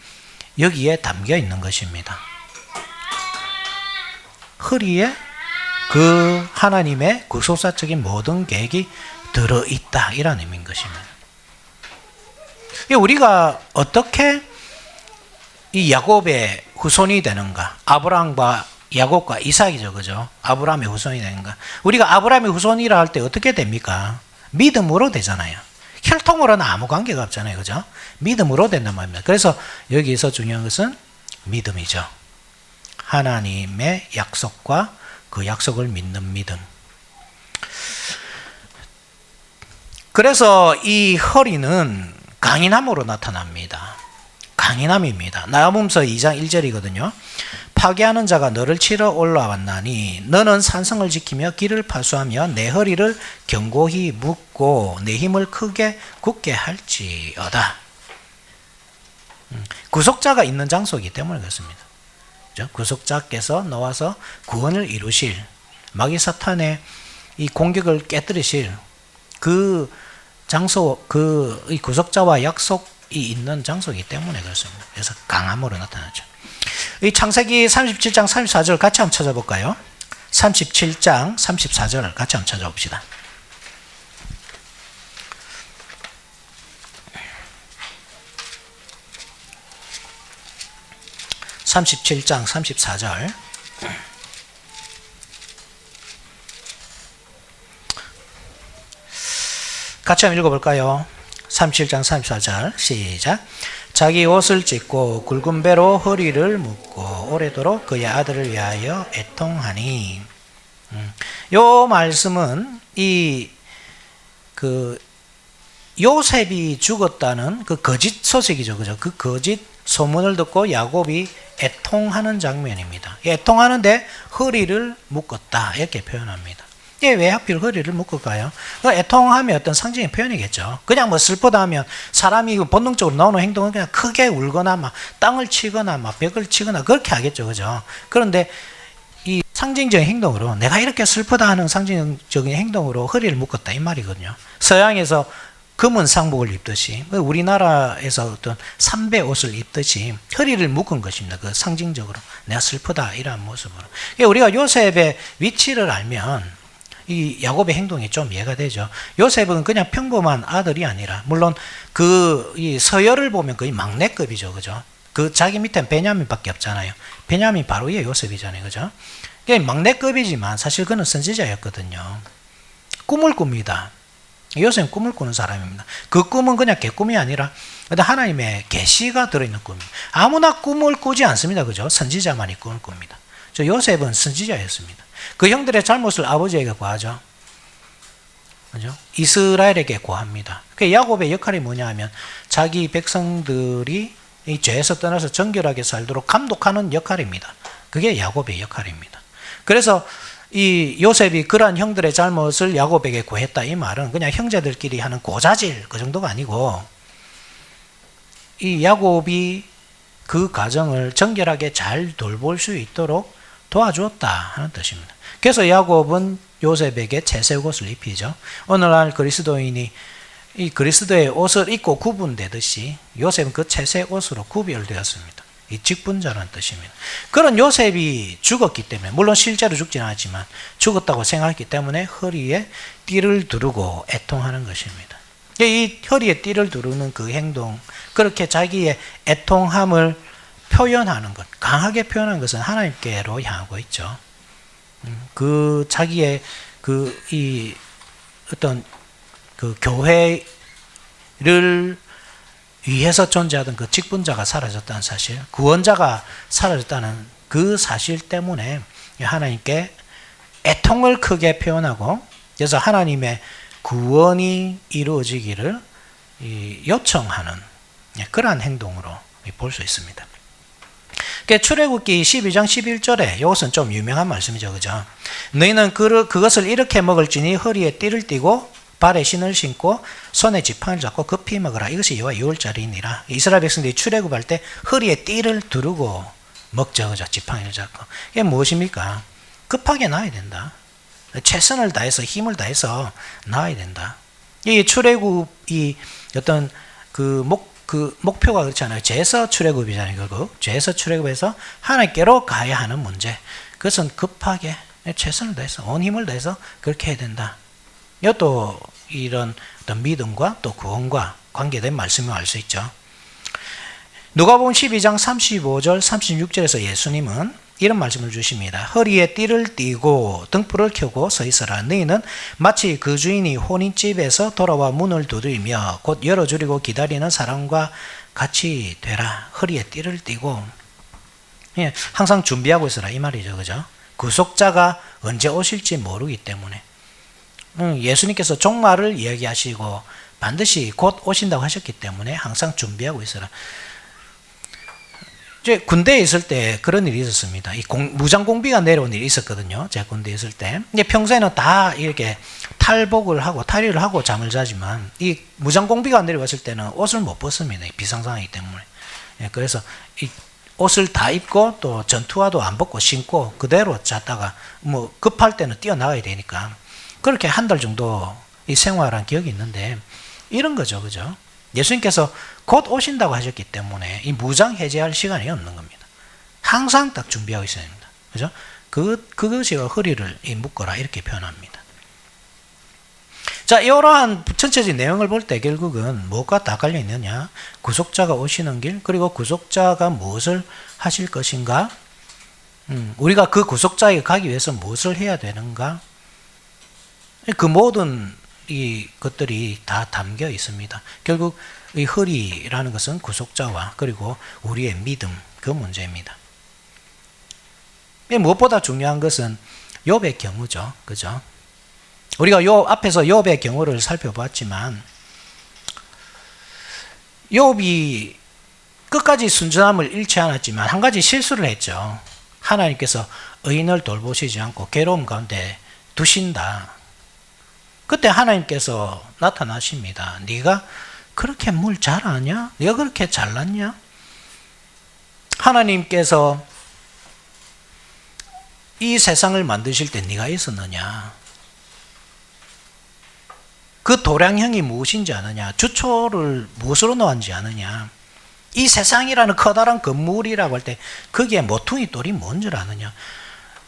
여기에 담겨 있는 것입니다. 허리에 그 하나님의 구속사적인 모든 계획이 들어있다, 이런 의미인 것입니다. 우리가 어떻게 이 야곱의 후손이 되는가? 아브라함과 야곱과 이삭이죠, 그죠? 아브라함의 후손이 되는가? 우리가 아브라함의 후손이라 할 때 어떻게 됩니까? 믿음으로 되잖아요. 혈통으로는 아무 관계가 없잖아요, 그죠? 믿음으로 된단 말입니다. 그래서 여기서 중요한 것은 믿음이죠. 하나님의 약속과 그 약속을 믿는 믿음. 그래서 이 허리는 강인함으로 나타납니다. 강인함입니다. 나훔서 2장 1절이거든요. 파괴하는 자가 너를 치러 올라왔나니 너는 산성을 지키며 길을 파수하며 내 허리를 견고히 묶고 내 힘을 크게 굳게 할지어다. 구속자가 있는 장소이기 때문에 그렇습니다. 구속자께서 나와서 구원을 이루실, 마귀 사탄의 이 공격을 깨뜨리실 그 장소, 이 구속자와 약속이 있는 장소이기 때문에 그렇습니다. 그래서 강함으로 나타나죠. 이 창세기 37장 34절 같이 한번 찾아볼까요? 37장 34절 같이 한번 찾아봅시다. (37장 34절) 같이 한번 읽어볼까요? 37장 34절 시작. 자기 옷을 찢고 굵은 배로 허리를 묶고 오래도록 그의 아들을 위하여 애통하니. 요 말씀은 요셉이 죽었다는 그 거짓 소식이죠, 그죠? 그 거짓 소문을 듣고 야곱이 애통하는 장면입니다. 애통하는데 허리를 묶었다, 이렇게 표현합니다. 이게 왜 하필 허리를 묶을까요? 애통하면 어떤 상징의 표현이겠죠. 그냥 뭐 슬프다 하면 사람이 본능적으로 나오는 행동은 그냥 크게 울거나 막 땅을 치거나 막 벽을 치거나 그렇게 하겠죠, 그죠? 그런데 이 상징적인 행동으로 내가 이렇게 슬프다 하는 상징적인 행동으로 허리를 묶었다, 이 말이거든요. 서양에서 검은 상복을 입듯이, 우리나라에서 어떤 삼배 옷을 입듯이 허리를 묶은 것입니다. 그 상징적으로 내가 슬프다 이런 모습으로. 우리가 요셉의 위치를 알면 이 야곱의 행동이 좀 이해가 되죠. 요셉은 그냥 평범한 아들이 아니라, 물론 이 서열을 보면 거의 막내급이죠, 그죠? 그 자기 밑에는 베냐민밖에 없잖아요. 베냐민 바로 위에 요셉이잖아요, 그죠? 막내급이지만 사실 그는 선지자였거든요. 꿈을 꿉니다. 요셉은 꿈을 꾸는 사람입니다. 그 꿈은 그냥 개꿈이 아니라 하나님의 계시가 들어있는 꿈입니다. 아무나 꿈을 꾸지 않습니다, 그죠? 선지자만이 꿈을 꿉니다. 요셉은 선지자였습니다. 그 형들의 잘못을 아버지에게 구하죠. 그죠? 이스라엘에게 고합니다. 그 야곱의 역할이 뭐냐 하면 자기 백성들이 이 죄에서 떠나서 정결하게 살도록 감독하는 역할입니다. 그게 야곱의 역할입니다. 그래서 이 요셉이 그러한 형들의 잘못을 야곱에게 고했다 이 말은 그냥 형제들끼리 하는 고자질 그 정도가 아니고 이 야곱이 그 가정을 정결하게 잘 돌볼 수 있도록 도와주었다 하는 뜻입니다. 그래서 야곱은 요셉에게 채색 옷을 입히죠. 오늘날 그리스도인이 이 그리스도의 옷을 입고 구분되듯이 요셉은 그 채색 옷으로 구별되었습니다. 이 직분자라는 뜻입니다. 그런 요셉이 죽었기 때문에 물론 실제로 죽지는 않았지만 죽었다고 생각했기 때문에 허리에 띠를 두르고 애통하는 것입니다. 이 허리에 띠를 두르는 그 행동, 그렇게 자기의 애통함을 표현하는 것, 강하게 표현하는 것은 하나님께로 향하고 있죠. 그 자기의 이 어떤 그 교회를 위해서 존재하던 그 직분자가 사라졌다는 사실, 구원자가 사라졌다는 그 사실 때문에 하나님께 애통을 크게 표현하고, 그래서 하나님의 구원이 이루어지기를 요청하는 그러한 행동으로 볼 수 있습니다. 출애굽기 12장 11절에 이것은 좀 유명한 말씀이죠. 그죠? 너희는 그것을 이렇게 먹을지니 허리에 띠를 띠고 발에 신을 신고 손에 지팡이를 잡고 급히 먹으라. 이것이 여호와 유월절이니라. 이스라엘 백성들이 출애굽할 때 허리에 띠를 두르고 먹죠. 그죠? 지팡이를 잡고. 이게 무엇입니까? 급하게 나야 된다. 최선을 다해서 힘을 다해서 나야 된다. 이 출애굽이 어떤 그 목표가 그렇잖아요. 죄에서 출애굽이잖아요. 결국 죄에서 출애굽해서 하나님께로 가야 하는 문제. 그것은 급하게 최선을 다해서 온 힘을 다해서 그렇게 해야 된다. 이것도 이런 어떤 믿음과 또 구원과 관계된 말씀을 알 수 있죠. 누가복음 12장 35절 36절에서 예수님은 이런 말씀을 주십니다. 허리에 띠를 띠고 등불을 켜고 서 있어라. 너희는 마치 그 주인이 혼인집에서 돌아와 문을 두드리며 곧 열어주려고 기다리는 사람과 같이 되라. 허리에 띠를 띠고 항상 준비하고 있어라 이 말이죠. 그죠? 구속자가 언제 오실지 모르기 때문에 예수님께서 종말을 이야기하시고 반드시 곧 오신다고 하셨기 때문에 항상 준비하고 있어라. 이제 군대에 있을 때 그런 일이 있었습니다. 무장공비가 내려온 일이 있었거든요. 제가 군대에 있을 때. 평소에는 다 이렇게 탈복을 하고 탈의를 하고 잠을 자지만 이 무장공비가 내려왔을 때는 옷을 못 벗습니다. 비상상이기 때문에. 그래서 이 옷을 다 입고 또 전투화도 안 벗고 신고 그대로 잤다가 뭐 급할 때는 뛰어나가야 되니까 그렇게 한 달 정도 이 생활한 기억이 있는데 이런 거죠. 그죠? 예수님께서 곧 오신다고 하셨기 때문에 이 무장 해제할 시간이 없는 겁니다. 항상 딱 준비하고 있어야 됩니다. 그죠? 그것이 허리를 묶어라 이렇게 표현합니다. 자, 이러한 전체적인 내용을 볼 때 결국은 무엇과 다 깔려 있느냐? 구속자가 오시는 길, 그리고 구속자가 무엇을 하실 것인가? 우리가 그 구속자에게 가기 위해서 무엇을 해야 되는가? 그 모든 이 것들이 다 담겨 있습니다. 결국 이 허리라는 것은 구속자와 그리고 우리의 믿음 그 문제입니다. 무엇보다 중요한 것은 욥의 경우죠. 그죠? 우리가 요 앞에서 욥의 경우를 살펴봤지만 욥이 끝까지 순전함을 잃지 않았지만 한 가지 실수를 했죠. 하나님께서 의인을 돌보시지 않고 괴로움 가운데 두신다. 그때 하나님께서 나타나십니다. 네가 그렇게 물 잘 아냐? 네가 그렇게 잘났냐? 하나님께서 이 세상을 만드실 때 네가 있었느냐? 그 도량형이 무엇인지 아느냐? 주초를 무엇으로 놓았는지 아느냐? 이 세상이라는 커다란 건물이라고 할 때 거기에 모퉁이 돌이 뭔 줄 아느냐?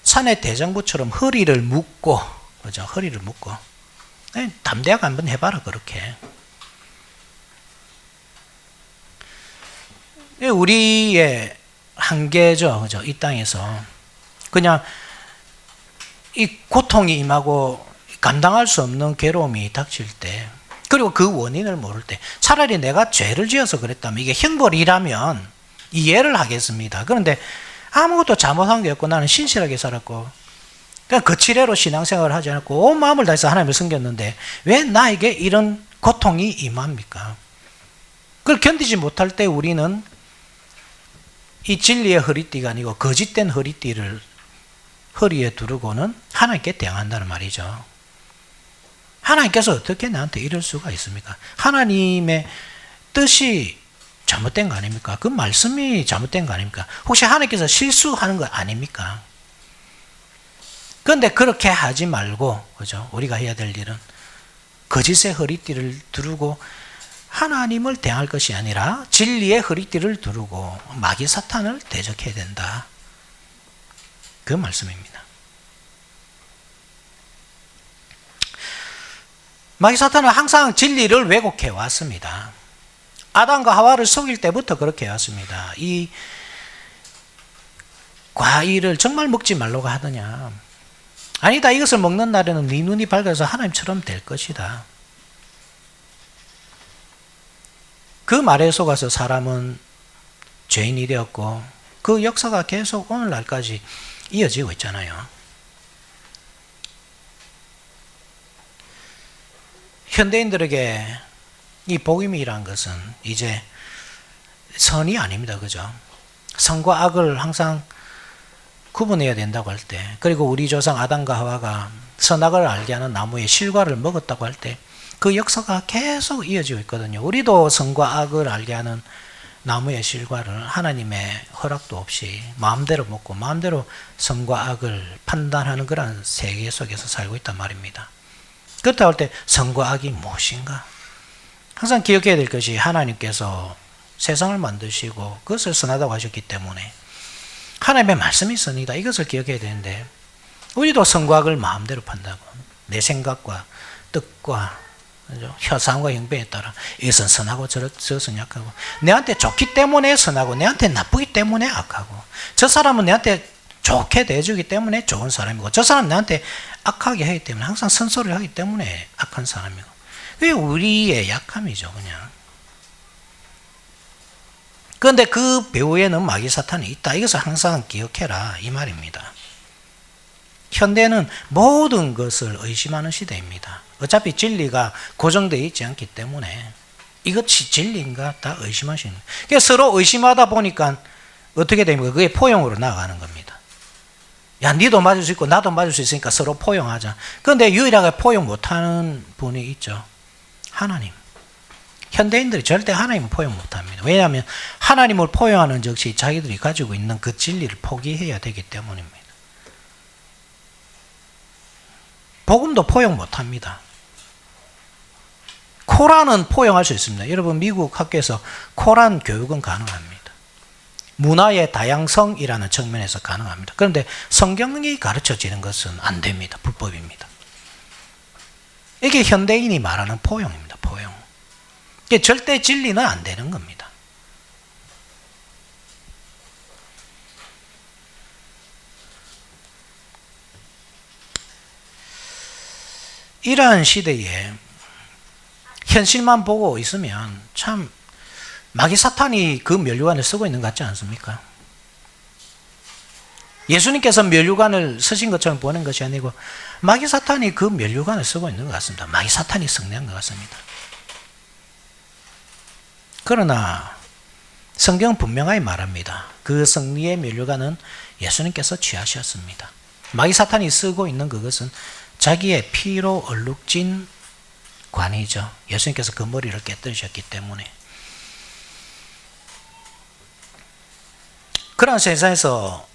산의 대장부처럼 허리를 묶고, 그죠? 허리를 묶고. 담대하게 한번 해봐라, 그렇게. 우리의 한계죠, 그죠? 이 땅에서. 그냥 이 고통이 임하고 감당할 수 없는 괴로움이 닥칠 때, 그리고 그 원인을 모를 때, 차라리 내가 죄를 지어서 그랬다면, 이게 형벌이라면 이해를 하겠습니다. 그런데 아무것도 잘못한 게 없고 나는 신실하게 살았고, 그러니까 거칠애로 신앙생활을 하지 않고 온 마음을 다해서 하나님을 섬겼는데 왜 나에게 이런 고통이 임합니까? 그걸 견디지 못할 때 우리는 이 진리의 허리띠가 아니고 거짓된 허리띠를 허리에 두르고는 하나님께 대항한다는 말이죠. 하나님께서 어떻게 나한테 이럴 수가 있습니까? 하나님의 뜻이 잘못된 거 아닙니까? 그 말씀이 잘못된 거 아닙니까? 혹시 하나님께서 실수하는 거 아닙니까? 그런데 그렇게 하지 말고, 그죠? 우리가 해야 될 일은 거짓의 허리띠를 두르고 하나님을 대할 것이 아니라 진리의 허리띠를 두르고 마귀 사탄을 대적해야 된다. 그 말씀입니다. 마귀 사탄은 항상 진리를 왜곡해 왔습니다. 아담과 하와를 속일 때부터 그렇게 해왔습니다. 이 과일을 정말 먹지 말라고 하더냐. 아니다, 이것을 먹는 날에는 네 눈이 밝아서 하나님처럼 될 것이다. 그 말에 속아서 사람은 죄인이 되었고 그 역사가 계속 오늘날까지 이어지고 있잖아요. 현대인들에게 이 복음이란 것은 이제 선이 아닙니다. 그죠? 선과 악을 항상 구분해야 된다고 할 때, 그리고 우리 조상 아담과 하와가 선악을 알게 하는 나무의 실과를 먹었다고 할 때 그 역사가 계속 이어지고 있거든요. 우리도 선과 악을 알게 하는 나무의 실과를 하나님의 허락도 없이 마음대로 먹고 마음대로 선과 악을 판단하는 그런 세계 속에서 살고 있단 말입니다. 그렇다고 할 때 선과 악이 무엇인가? 항상 기억해야 될 것이 하나님께서 세상을 만드시고 그것을 선하다고 하셨기 때문에 하나님의 말씀이 선이다. 이것을 기억해야 되는데 우리도 선과 악을 마음대로 판단하고 내 생각과 뜻과 혀상과 형편에 따라 이것은 선하고 저것은 약하고 내한테 좋기 때문에 선하고 내한테 나쁘기 때문에 악하고 저 사람은 내한테 좋게 대해주기 때문에 좋은 사람이고 저 사람은 나한테 악하게 하기 때문에 항상 선소리를 하기 때문에 악한 사람이고 그게 우리의 약함이죠. 그냥. 그런데 그 배후에는 마귀 사탄이 있다. 이것을 항상 기억해라 이 말입니다. 현대는 모든 것을 의심하는 시대입니다. 어차피 진리가 고정되어 있지 않기 때문에 이것이 진리인가 다 의심하시는 거예요. 그래서 서로 의심하다 보니까 어떻게 됩니까? 그게 포용으로 나아가는 겁니다. 야, 니도 맞을 수 있고 나도 맞을 수 있으니까 서로 포용하자. 그런데 유일하게 포용 못하는 분이 있죠. 하나님. 현대인들이 절대 하나님을 포용 못합니다. 왜냐하면 하나님을 포용하는 즉시 자기들이 가지고 있는 그 진리를 포기해야 되기 때문입니다. 복음도 포용 못합니다. 코란은 포용할 수 있습니다. 여러분 미국 학교에서 코란 교육은 가능합니다. 문화의 다양성이라는 측면에서 가능합니다. 그런데 성경이 가르쳐지는 것은 안 됩니다. 불법입니다. 이게 현대인이 말하는 포용입니다. 포용. 이게 절대 진리는 안 되는 겁니다. 이러한 시대에 현실만 보고 있으면 참 마귀 사탄이 그 면류관을 쓰고 있는 것 같지 않습니까? 예수님께서 면류관을 쓰신 것처럼 보는 것이 아니고 마귀 사탄이 그 면류관을 쓰고 있는 것 같습니다. 마귀 사탄이 승리한 것 같습니다. 그러나 성경은 분명하게 말합니다. 그 승리의 면류관은 예수님께서 취하셨습니다. 마귀 사탄이 쓰고 있는 그것은 자기의 피로 얼룩진 관이죠. 예수님께서 그 머리를 깨뜨리셨기 때문에. 그런 세상에서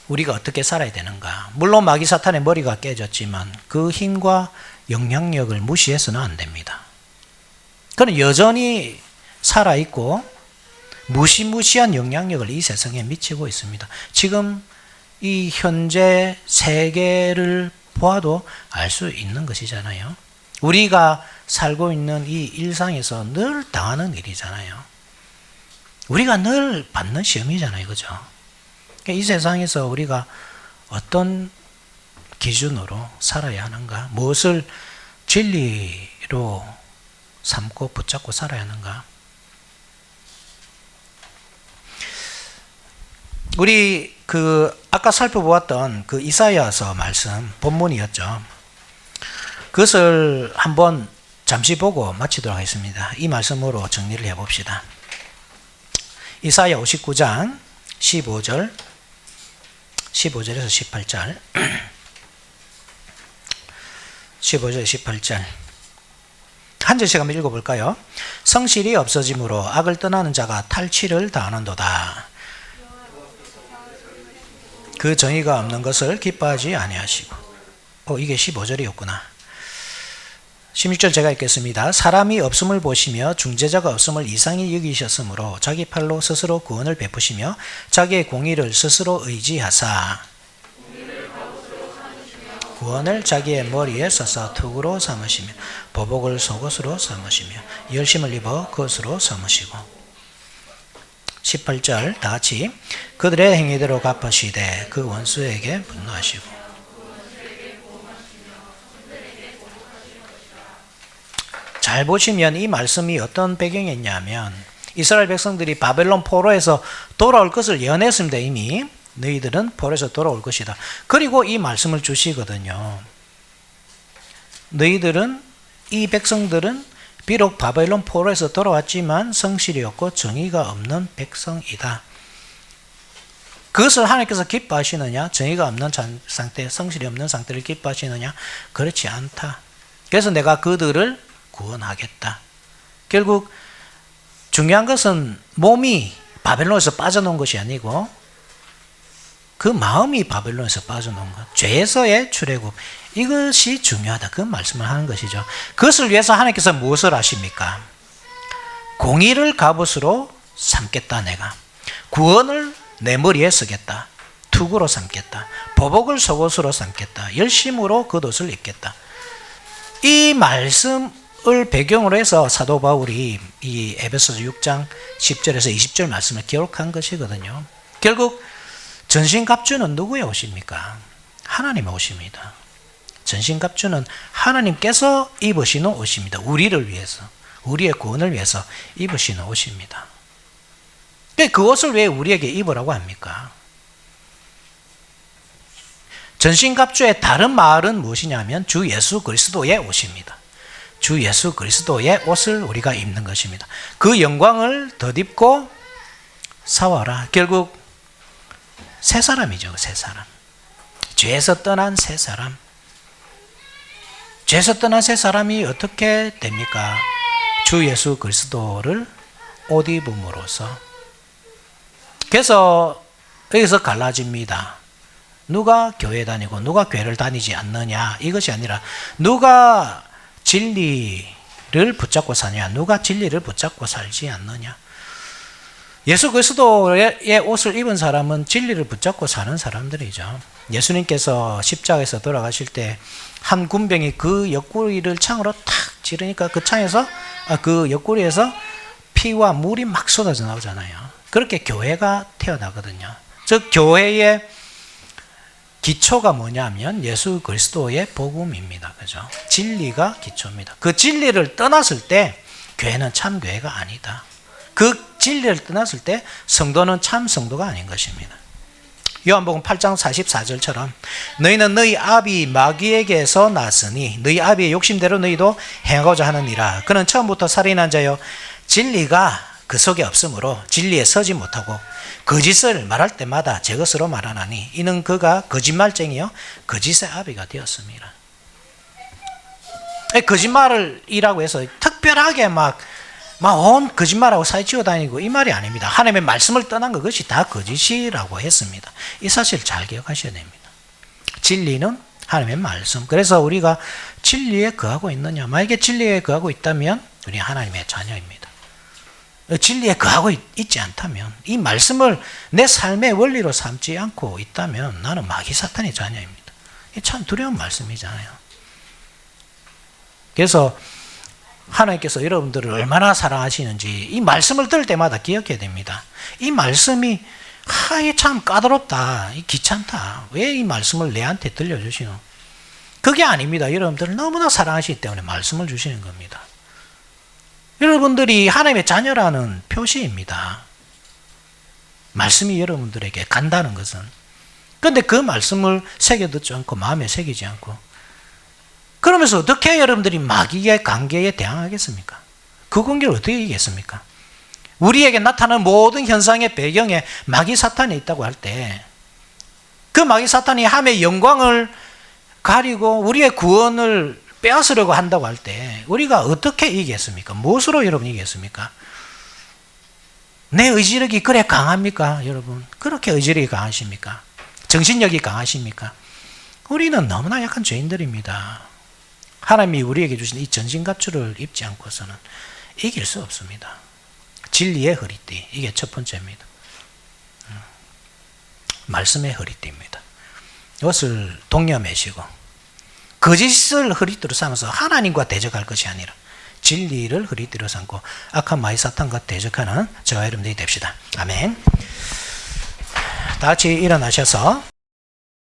우리가 어떻게 살아야 되는가? 물론 마귀 사탄의 머리가 깨졌지만 그 힘과 영향력을 무시해서는 안 됩니다. 그는 여전히 살아있고 무시무시한 영향력을 이 세상에 미치고 있습니다. 지금 이 현재 세계를 보아도 알 수 있는 것이잖아요. 우리가 살고 있는 이 일상에서 늘 당하는 일이잖아요. 우리가 늘 받는 시험이잖아요. 그죠? 이 세상에서 우리가 어떤 기준으로 살아야 하는가? 무엇을 진리로 삼고 붙잡고 살아야 하는가? 우리 아까 살펴보았던 그 이사야서 말씀 본문이었죠. 그것을 한번 잠시 보고 마치도록 하겠습니다. 이 말씀으로 정리를 해봅시다. 이사야 59장 15절에서 18절 15절 18절 한 절씩 한번 읽어볼까요? 성실이 없어짐으로 악을 떠나는 자가 탈취를 당하는도다. 그 정의가 없는 것을 기뻐하지 아니하시고. 이게 15절이었구나. 16절 제가 읽겠습니다. 사람이 없음을 보시며 중재자가 없음을 이상히 여기셨으므로 자기 팔로 스스로 구원을 베푸시며 자기의 공의를 스스로 의지하사 구원을 자기의 머리에 써서 툭으로 삼으시며 보복을 속옷으로 삼으시며 열심을 입어 것으로 삼으시고. 18절 다 같이 그들의 행위대로 갚으시되 그 원수에게 분노하시고. 잘 보시면 이 말씀이 어떤 배경이 있냐면 이스라엘 백성들이 바벨론 포로에서 돌아올 것을 예언했습니다. 이미 너희들은 포로에서 돌아올 것이다. 그리고 이 말씀을 주시거든요. 너희들은, 이 백성들은 비록 바벨론 포로에서 돌아왔지만 성실이 없고 정의가 없는 백성이다. 그것을 하나님께서 기뻐하시느냐? 정의가 없는 상태, 성실이 없는 상태를 기뻐하시느냐? 그렇지 않다. 그래서 내가 그들을 구원하겠다. 결국 중요한 것은 몸이 바벨론에서 빠져나온 것이 아니고 그 마음이 바벨론에서 빠져나온 것, 죄에서의 출애굽, 이것이 중요하다. 그 말씀을 하는 것이죠. 그것을 위해서 하나님께서 무엇을 하십니까? 공의를 갑옷으로 삼겠다. 내가 구원을 내 머리에 쓰겠다. 투구로 삼겠다. 보복을 속옷으로 삼겠다. 열심으로 겉옷을 입겠다. 이 말씀을 배경으로 해서 사도 바울이 이 에베소서 6장 10절에서 20절 말씀을 기록한 것이거든요. 결국 전신갑주는 누구의 옷입니까? 하나님의 옷입니다. 전신갑주는 하나님께서 입으시는 옷입니다. 우리를 위해서, 우리의 구원을 위해서 입으시는 옷입니다. 그 옷을 왜 우리에게 입으라고 합니까? 전신갑주의 다른 말은 무엇이냐면 주 예수 그리스도의 옷입니다. 주 예수 그리스도의 옷을 우리가 입는 것입니다. 그 영광을 덧입고 싸워라. 결국 새 사람이죠. 새 사람. 죄에서 떠난 새 사람. 죄에서 떠난 새 사람이 어떻게 됩니까? 주 예수 그리스도를 옷 입음으로써. 그래서 여기서 갈라집니다. 누가 교회 다니고 누가 교회를 다니지 않느냐, 이것이 아니라 누가 진리를 붙잡고 사냐, 누가 진리를 붙잡고 살지 않느냐. 예수 그리스도의 옷을 입은 사람은 진리를 붙잡고 사는 사람들이죠. 예수님께서 십자가에서 돌아가실 때 한 군병이 그 옆구리를 창으로 탁 찌르니까 그 창에서, 그 옆구리에서 피와 물이 막 쏟아져 나오잖아요. 그렇게 교회가 태어나거든요. 즉 교회의 기초가 뭐냐면 예수 그리스도의 복음입니다. 그죠? 진리가 기초입니다. 그 진리를 떠났을 때 교회는 참 교회가 아니다. 그 진리를 떠났을 때 성도는 참 성도가 아닌 것입니다. 요한복음 8장 44절처럼 너희는 너희 아비 마귀에게서 났으니 너희 아비의 욕심대로 너희도 행하고자 하느니라. 그는 처음부터 살인한 자요 진리가 그 속에 없으므로 진리에 서지 못하고 거짓을 말할 때마다 제 것으로 말하나니 이는 그가 거짓말쟁이요 거짓의 아비가 되었습니다. 거짓말을 이라고 해서 특별하게 막 온 거짓말하고 사기치고 다니고 이 말이 아닙니다. 하나님의 말씀을 떠난 그것이 다 거짓이라고 했습니다. 이 사실을 잘 기억하셔야 됩니다. 진리는 하나님의 말씀. 그래서 우리가 진리에 거하고 있느냐? 만약에 진리에 거하고 있다면 우리 하나님의 자녀입니다. 진리에 거하고 있지 않다면, 이 말씀을 내 삶의 원리로 삼지 않고 있다면 나는 마귀 사탄의 자녀입니다. 이게 참 두려운 말씀이잖아요. 그래서 하나님께서 여러분들을 얼마나 사랑하시는지 이 말씀을 들을 때마다 기억해야 됩니다. 이 말씀이 이게 참 까다롭다, 귀찮다, 왜 이 말씀을 내한테 들려주시노? 그게 아닙니다. 여러분들을 너무나 사랑하시기 때문에 말씀을 주시는 겁니다. 여러분들이 하나님의 자녀라는 표시입니다. 말씀이 여러분들에게 간다는 것은. 그런데 그 말씀을 새겨듣지 않고 마음에 새기지 않고 그러면서 어떻게 여러분들이 마귀의 관계에 대항하겠습니까? 그 관계를 어떻게 이기겠습니까? 우리에게 나타나는 모든 현상의 배경에 마귀 사탄이 있다고 할 때 그 마귀 사탄이 함의 영광을 가리고 우리의 구원을 빼앗으려고 한다고 할 때 우리가 어떻게 이기겠습니까? 무엇으로 여러분 이기겠습니까? 내 의지력이 그래 강합니까? 여러분 그렇게 의지력이 강하십니까? 정신력이 강하십니까? 우리는 너무나 약한 죄인들입니다. 하나님이 우리에게 주신 이 전신갑주를 입지 않고서는 이길 수 없습니다. 진리의 허리띠, 이게 첫 번째입니다. 말씀의 허리띠입니다. 이것을 동여매시고 거짓을 허리띠로 삼아서 하나님과 대적할 것이 아니라 진리를 허리띠로 삼고 악한 마귀 사탄과 대적하는 저와 여러분들이 됩시다. 아멘. 다 같이 일어나셔서